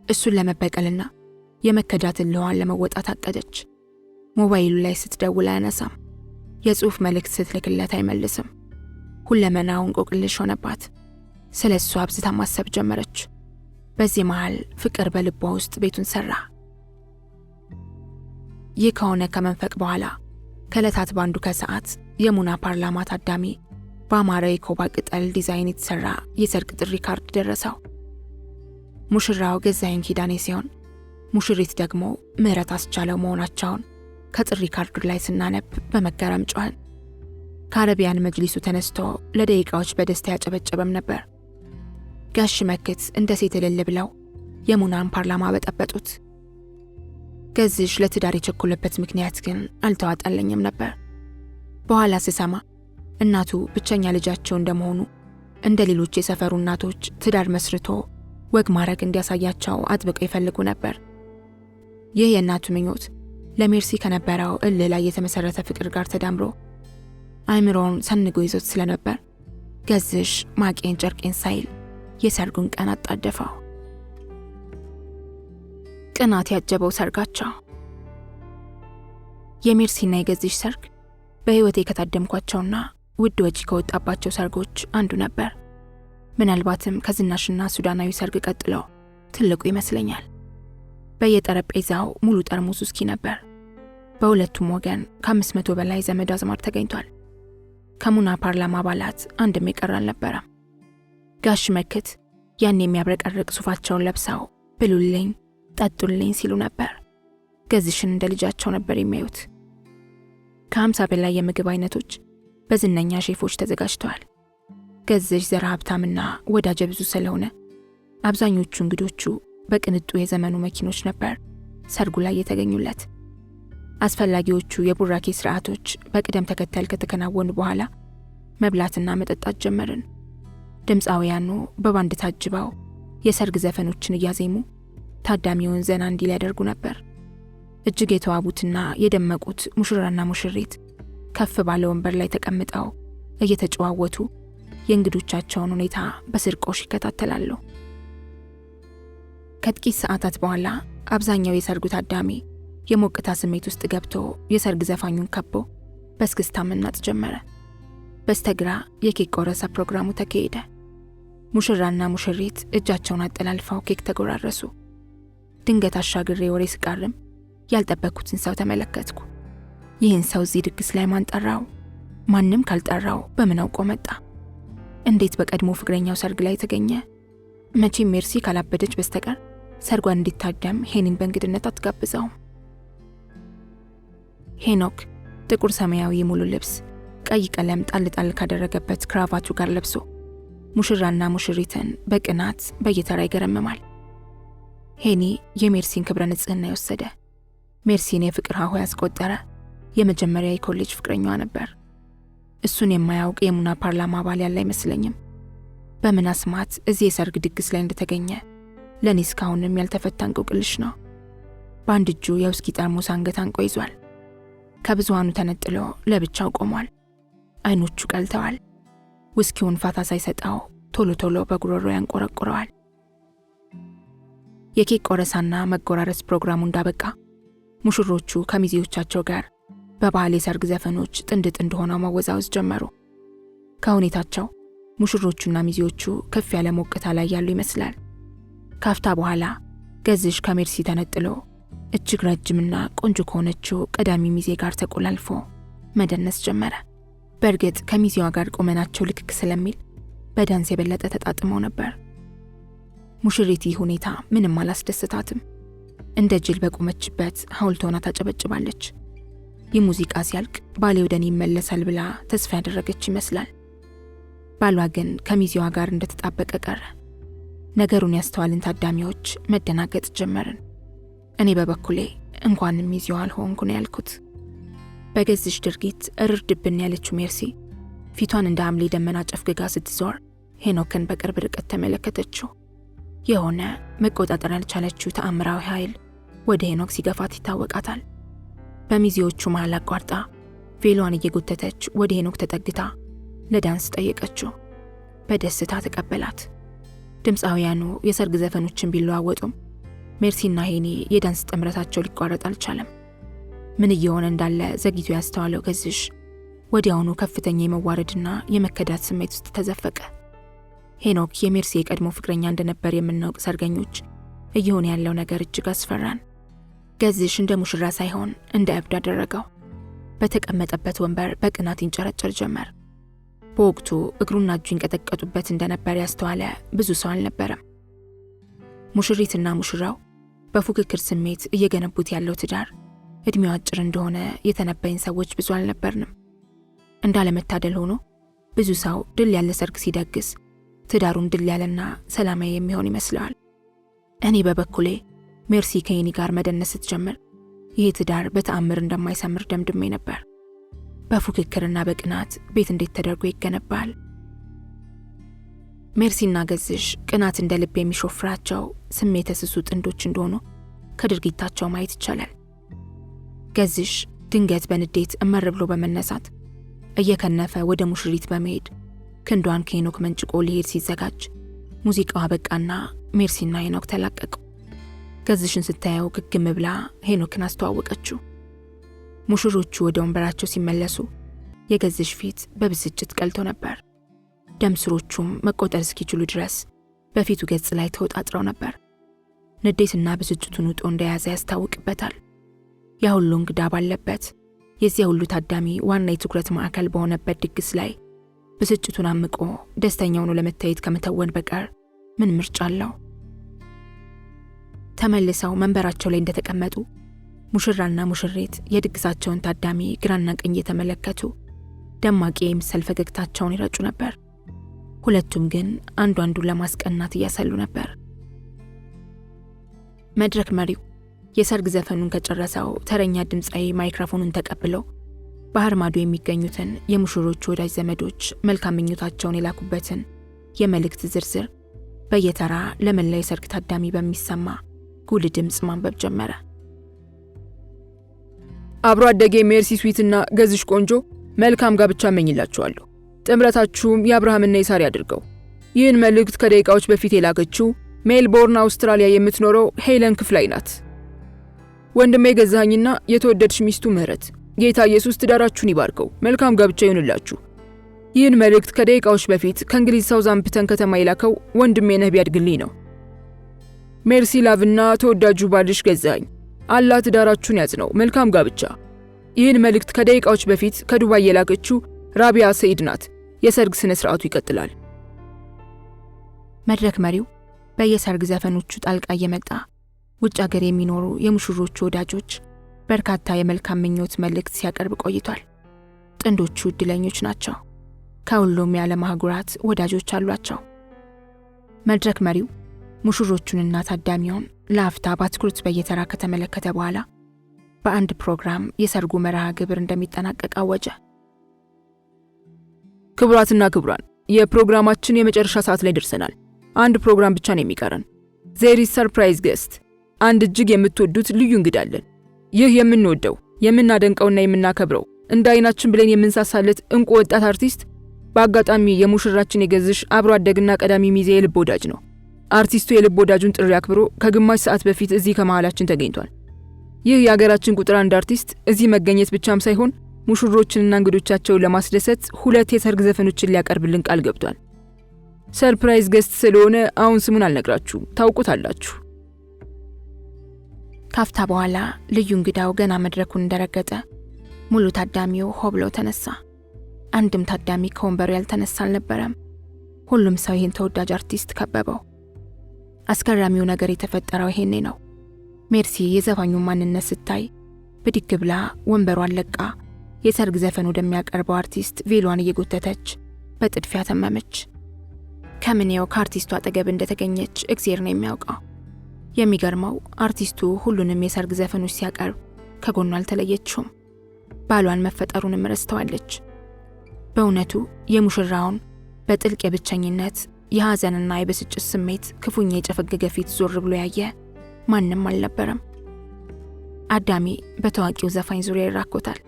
እሱን ለመበቀልና የመከዳትን ልዋን ለመወጣት አቀደች። ሞባይሉ ላይ ስትደውል አያነሳም። የጽሑፍ መልእክት ስትልክለት አይመልስም። ሁለመናው እንቆቅልሽ ሆነባት። ስለ እሱ አብዝታ ማሰብ ጀመረች። በዚህ መሃል ፍቅር በልቧ ውስጥ ቤቱን ሰራ። ይህ ከሆነ ከመንፈቅ በኋላ ከዕለታት ባንዱ ከሰዓት የሙና ፓርላማ ታዳሚ በአማረ የኮባ ቅጠል ዲዛይን የተሰራ የሰርግ ጥሪ ካርድ ደረሰው። ሙሽራው ገዛኸኝ ኪዳኔ ሲሆን ሙሽሪት ደግሞ ምህረት አስቻለው መሆናቸውን ከጥሪ ካርዱ ላይ ስናነብ በመገረም ጮኸን። ከአረቢያን መጅሊሱ ተነስቶ ለደቂቃዎች በደስታ ያጨበጨበም ነበር። ጋሽ መክት እንደ ሴት እልል ብለው የሙናን ፓርላማ በጠበጡት። ገዝሽ ለትዳር የቸኮለበት ምክንያት ግን አልተዋጣለኝም ነበር። በኋላ ስሰማ እናቱ ብቸኛ ልጃቸው እንደመሆኑ እንደ ሌሎች የሰፈሩ እናቶች ትዳር መስርቶ ወግ ማረግ እንዲያሳያቸው አጥብቀው ይፈልጉ ነበር። ይህ የእናቱ ምኞት ለሜርሲ ከነበረው እልህ ላይ የተመሰረተ ፍቅር ጋር ተዳምሮ አይምሮውን ሰንጎ ይዞት ስለነበር ገዝሽ ማቄን ጨርቄን ሳይል የሰርጉን ቀን አጣደፈው። ቅናት ያጀበው ሰርጋቸው። የሜርሲና የገዝሽ ሰርግ በሕይወቴ ከታደምኳቸውና ውድ ወጪ ከወጣባቸው ሰርጎች አንዱ ነበር። ምናልባትም ከዝናሽና ሱዳናዊ ሰርግ ቀጥሎ ትልቁ ይመስለኛል። በየጠረጴዛው ሙሉ ጠርሙስ ውስኪ ነበር። በሁለቱም ወገን ከ500 በላይ ዘመድ አዝማድ ተገኝቷል። ከሙና ፓርላማ አባላት አንድም የቀረ አልነበረም። ጋሽ መክት ያን የሚያብረቀርቅ ሱፋቸውን ለብሰው ብሉልኝ ጠጡልኝ ሲሉ ነበር። ገዝሽን እንደ ልጃቸው ነበር የሚያዩት። ከ50 በላይ የምግብ አይነቶች በዝነኛ ሼፎች ተዘጋጅተዋል። ገዝሽ ዘር ሀብታምና ወዳጀ ብዙ ስለሆነ አብዛኞቹ እንግዶቹ በቅንጡ የዘመኑ መኪኖች ነበር ሰርጉ ላይ የተገኙለት። አስፈላጊዎቹ የቡራኬ ስርዓቶች በቅደም ተከተል ከተከናወኑ በኋላ መብላትና መጠጣት ጀመርን። ድምፃውያኑ በባንድ ታጅበው የሰርግ ዘፈኖችን እያዜሙ ታዳሚውን ዘና እንዲል ያደርጉ ነበር። እጅግ የተዋቡትና የደመቁት ሙሽራና ሙሽሪት ከፍ ባለ ወንበር ላይ ተቀምጠው እየተጨዋወቱ የእንግዶቻቸውን ሁኔታ በስርቆሽ ይከታተላሉ። ከጥቂት ሰዓታት በኋላ አብዛኛው የሰርጉ ታዳሚ የሞቅታ ስሜት ውስጥ ገብቶ የሰርግ ዘፋኙን ከቦ በስክስታ መናጥ ጀመረ። በስተግራ የኬክ ቆረሳ ፕሮግራሙ ተካሄደ። ሙሽራና ሙሽሪት እጃቸውን አጠላልፈው ኬክ ተጎራረሱ። ድንገት አሻግሬ ወሬ ስቃርም ያልጠበቅኩትን ሰው ተመለከትኩ። ይህን ሰው እዚህ ድግስ ላይ ማን ጠራው? ማንም ካልጠራው በምን አውቆ መጣ? እንዴት በቀድሞ ፍቅረኛው ሰርግ ላይ ተገኘ? መቼም ሜርሲ ካላበደች በስተቀር ሰርጓን እንዲታደም ሄኒን በእንግድነት አትጋብዘውም። ሄኖክ ጥቁር ሰማያዊ ሙሉ ልብስ ቀይ ቀለም ጣል ጣል ካደረገበት ክራቫቱ ጋር ለብሶ ሙሽራና ሙሽሪትን በቅናት በየተራ ይገረምማል። ሄኒ የሜርሲን ክብረ ንጽህና የወሰደ፣ ሜርሲን የፍቅር ሀሁ ያስቆጠረ የመጀመሪያ የኮሌጅ ፍቅረኛዋ ነበር። እሱን የማያውቅ የሙና ፓርላማ አባል ያለ አይመስለኝም። በምን አስማት እዚህ የሰርግ ድግስ ላይ እንደተገኘ ለኔ እስካሁንም ያልተፈታ እንቆቅልሽ ነው። በአንድ እጁ የውስኪ ጠርሙስ አንገት አንቆ ይዟል። ከብዙሃኑ ተነጥሎ ለብቻው ቆሟል። አይኖቹ ቀልተዋል። ውስኪውን ፋታ ሳይሰጠው ቶሎ ቶሎ በጉሮሮ ያንቆረቁረዋል። የኬክ ቆረሳና መጎራረስ ፕሮግራሙ እንዳበቃ ሙሽሮቹ ከሚዜዎቻቸው ጋር በባህል የሰርግ ዘፈኖች ጥንድ ጥንድ ሆነው መወዛወዝ ጀመሩ። ከሁኔታቸው ሙሽሮቹና ሚዜዎቹ ከፍ ያለ ሞቅታ ላይ ያሉ ይመስላል። ካፍታ በኋላ ገዝሽ ከሜርሲ ተነጥሎ እጅግ ረጅምና ቆንጆ ከሆነችው ቀዳሚ ሚዜ ጋር ተቆላልፎ መደነስ ጀመረ። በእርግጥ ከሚዜዋ ጋር ቁመናቸው ልክክ ስለሚል በዳንስ የበለጠ ተጣጥመው ነበር። ሙሽሪት ይህ ሁኔታ ምንም አላስደስታትም። እንደ ጅል በቆመችበት ሐውልት ሆና ታጨበጭባለች። ይህ ሙዚቃ ሲያልቅ ባሌ ወደ እኔ ይመለሳል ብላ ተስፋ ያደረገች ይመስላል። ባሏ ግን ከሚዜዋ ጋር እንደተጣበቀ ቀረ። ነገሩን ያስተዋልን ታዳሚዎች መደናገጥ ጀመርን። እኔ በበኩሌ እንኳንም ሚዜዋ አልሆንኩ ነው ያልኩት። በገዝሽ ድርጊት እርድብን ያለችው ሜርሲ ፊቷን እንደ ሐምሌ ደመና ጨፍግጋ ስትዞር ሄኖክን በቅርብ ርቀት ተመለከተችው። የሆነ መቆጣጠር ያልቻለችው ተአምራዊ ኃይል ወደ ሄኖክ ሲገፋት ይታወቃታል። በሚዜዎቹ መሃል አቋርጣ ቬሏን እየጎተተች ወደ ሄኖክ ተጠግታ ለዳንስ ጠየቀችው። በደስታ ተቀበላት። ድምፃውያኑ የሰርግ ዘፈኖችን ቢለዋወጡም ሜርሲና ሄኒ የዳንስ ጥምረታቸው ሊቋረጥ አልቻለም። ምን እየሆነ እንዳለ ዘግይቶ ያስተዋለው ገዝሽ ወዲያውኑ ከፍተኛ የመዋረድና የመከዳት ስሜት ውስጥ ተዘፈቀ። ሄኖክ የሜርሲ የቀድሞ ፍቅረኛ እንደነበር የምናውቅ ሰርገኞች እየሆነ ያለው ነገር እጅግ አስፈራን። ገዝሽ እንደ ሙሽራ ሳይሆን እንደ እብድ አደረገው። በተቀመጠበት ወንበር በቅናት ይንጨረጨር ጀመር። በወቅቱ እግሩና እጁ ይንቀጠቀጡበት እንደነበር ያስተዋለ ብዙ ሰው አልነበረም። ሙሽሪትና ሙሽራው በፉክክር ስሜት እየገነቡት ያለው ትዳር እድሜው አጭር እንደሆነ የተነበየን ሰዎች ብዙ አልነበርንም። እንዳለመታደል ሆኖ ብዙ ሰው ድል ያለ ሰርግ ሲደግስ ትዳሩም ድል ያለና ሰላማዊ የሚሆን ይመስለዋል። እኔ በበኩሌ ሜርሲ ከሄኒ ጋር መደነስ ስትጀምር ይህ ትዳር በተአምር እንደማይሰምር ደምድሜ ነበር። በፉክክርና በቅናት ቤት እንዴት ተደርጎ ይገነባል? ሜርሲና ገዝሽ ቅናት እንደ ልብ የሚሾፍራቸው ስሜተ ስሱ ጥንዶች እንደሆኑ ከድርጊታቸው ማየት ይቻላል። ገዝሽ ድንገት በንዴት እመር ብሎ በመነሳት እየከነፈ ወደ ሙሽሪት በመሄድ ክንዷን ከሄኖክ መንጭቆ ሊሄድ ሲዘጋጅ ሙዚቃው አበቃና ሜርሲና ሄኖክ ተላቀቁ። ገዝሽን ስታየው ግግም ብላ ሄኖክን አስተዋወቀችው። ሙሽሮቹ ወደ ወንበራቸው ሲመለሱ የገዝሽ ፊት በብስጭት ቀልቶ ነበር። ደም ስሮቹም መቆጠር እስኪችሉ ድረስ በፊቱ ገጽ ላይ ተወጣጥረው ነበር። ንዴትና ብስጭቱን ውጦ እንደያዘ ያስታውቅበታል። ያ ሁሉ እንግዳ ባለበት የዚያ ሁሉ ታዳሚ ዋና የትኩረት ማዕከል በሆነበት ድግስ ላይ ብስጭቱን አምቆ ደስተኛው ነው ለመታየት ከመተወን በቀር ምን ምርጫ አለው? ተመልሰው መንበራቸው ላይ እንደተቀመጡ ሙሽራና ሙሽሪት የድግሳቸውን ታዳሚ ግራና ቀኝ የተመለከቱ ደማቂ የምስል ፈገግታቸውን ይረጩ ነበር። ሁለቱም ግን አንዱን ለማስቀናት እያሰሉ ነበር። መድረክ መሪው የሰርግ ዘፈኑን ከጨረሰው ተረኛ ድምፃዊ ማይክሮፎኑን ተቀብሎ ባህር ማዶ የሚገኙትን የሙሽሮቹ ወዳጅ ዘመዶች መልካም ምኞታቸውን የላኩበትን የመልእክት ዝርዝር በየተራ ለመላ የሰርግ ታዳሚ በሚሰማ ጉል ድምፅ ማንበብ ጀመረ። አብሮ አደጌ ሜርሲ ስዊትና ገዝሽ ቆንጆ መልካም ጋብቻ እመኝላችኋለሁ። ጥምረታችሁም የአብርሃምና የሳራ ያድርገው። ይህን መልእክት ከደቂቃዎች በፊት የላከችው ሜልቦርን አውስትራሊያ የምትኖረው ሄለን ክፍላይ ናት። ወንድሜ ገዛኸኝና የተወደድሽ ሚስቱ ምህረት፣ ጌታ ኢየሱስ ትዳራችሁን ይባርከው። መልካም ጋብቻ ይሁንላችሁ። ይህን መልእክት ከደቂቃዎች በፊት ከእንግሊዝ ሳውዛምፕተን ከተማ የላከው ወንድሜ ነህ ቢያድግልኝ ነው። ሜርሲ ላቭና ተወዳጁ ባልሽ ገዛኸኝ አላህ ትዳራችሁን ያጽነው፣ መልካም ጋብቻ። ይህን መልእክት ከደቂቃዎች በፊት ከዱባይ የላከችው ራቢያ ሰይድ ናት። የሰርግ ስነ ስርዓቱ ይቀጥላል። መድረክ መሪው በየሰርግ ዘፈኖቹ ጣልቃ እየመጣ ውጭ ሀገር የሚኖሩ የሙሽሮቹ ወዳጆች በርካታ የመልካም ምኞት መልእክት ሲያቀርብ ቆይቷል። ጥንዶቹ እድለኞች ናቸው። ከሁሉም የዓለም አህጉራት ወዳጆች አሏቸው። መድረክ መሪው ሙሽሮቹንና ታዳሚውን ለአፍታ በአትኩሮት በየተራ ከተመለከተ በኋላ በአንድ ፕሮግራም የሰርጉ መርሃ ግብር እንደሚጠናቀቅ አወጀ። ክቡራትና ክቡራን፣ የፕሮግራማችን የመጨረሻ ሰዓት ላይ ደርሰናል። አንድ ፕሮግራም ብቻ ነው የሚቀረን። ዜር ኢዝ ሰርፕራይዝ ጌስት። አንድ እጅግ የምትወዱት ልዩ እንግዳ አለን። ይህ የምንወደው የምናደንቀውና የምናከብረው እንደ አይናችን ብለን የምንሳሳለት እንቁ ወጣት አርቲስት በአጋጣሚ የሙሽራችን የገዝሽ አብሮ አደግና ቀዳሚ ሚዜ የልብ ወዳጅ ነው። አርቲስቱ የልብ ወዳጁን ጥሪ አክብሮ ከግማሽ ሰዓት በፊት እዚህ ከመሃላችን ተገኝቷል። ይህ የሀገራችን ቁጥር አንድ አርቲስት እዚህ መገኘት ብቻም ሳይሆን ሙሽሮችንና እንግዶቻቸውን ለማስደሰት 2 የሰርግ ዘፈኖችን ሊያቀርብልን ቃል ገብቷል። ሰርፕራይዝ ጌስት ስለሆነ አሁን ስሙን አልነግራችሁም፣ ታውቁታላችሁ። ካፍታ በኋላ ልዩ እንግዳው ገና መድረኩን እንደረገጠ ሙሉ ታዳሚው ሆ ብሎ ተነሳ። አንድም ታዳሚ ከወንበሩ ያልተነሳ አልነበረም። ሁሉም ሰው ይህን ተወዳጅ አርቲስት ከበበው። አስገራሚው ነገር የተፈጠረው ይሄኔ ነው። ሜርሲ የዘፋኙን ማንነት ስታይ ብድግ ብላ ወንበሯን ለቃ የሰርግ ዘፈን ወደሚያቀርበው አርቲስት ቬሏን እየጎተተች በጥድፊያ ተመመች። ከምኔው ከአርቲስቱ አጠገብ እንደተገኘች እግዚአብሔር ነው የሚያውቀው። የሚገርመው አርቲስቱ ሁሉንም የሰርግ ዘፈኖች ሲያቀርብ ከጎኗ አልተለየችውም። ባሏን መፈጠሩንም ረስተዋለች። በእውነቱ የሙሽራውን በጥልቅ የብቸኝነት የሐዘንና የብስጭት ስሜት ክፉኛ የጨፈገገ ፊት ዞር ብሎ ያየ ማንም አልነበረም። አዳሚ በታዋቂው ዘፋኝ ዙሪያ ይራኮታል።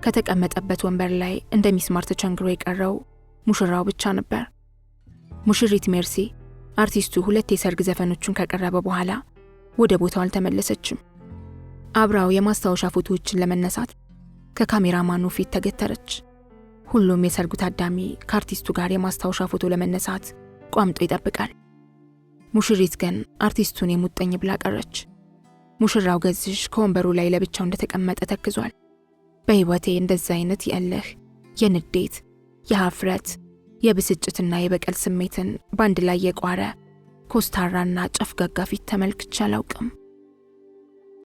ከተቀመጠበት ወንበር ላይ እንደ ሚስማር ተቸንግሮ የቀረው ሙሽራው ብቻ ነበር። ሙሽሪት ሜርሲ አርቲስቱ 2 የሰርግ ዘፈኖቹን ከቀረበ በኋላ ወደ ቦታው አልተመለሰችም። አብራው የማስታወሻ ፎቶዎችን ለመነሳት ከካሜራማኑ ፊት ተገተረች። ሁሉም የሰርጉ ታዳሚ ከአርቲስቱ ጋር የማስታወሻ ፎቶ ለመነሳት ቋምጦ ይጠብቃል። ሙሽሪት ግን አርቲስቱን የሙጠኝ ብላ ቀረች። ሙሽራው ገዝሽ ከወንበሩ ላይ ለብቻው እንደተቀመጠ ተክዟል። በህይወቴ እንደዛ አይነት የእልህ፣ የንዴት፣ የሀፍረት፣ የብስጭትና የበቀል ስሜትን ባንድ ላይ የቋረ ኮስታራና ጨፍጋጋ ፊት ተመልክቼ አላውቅም።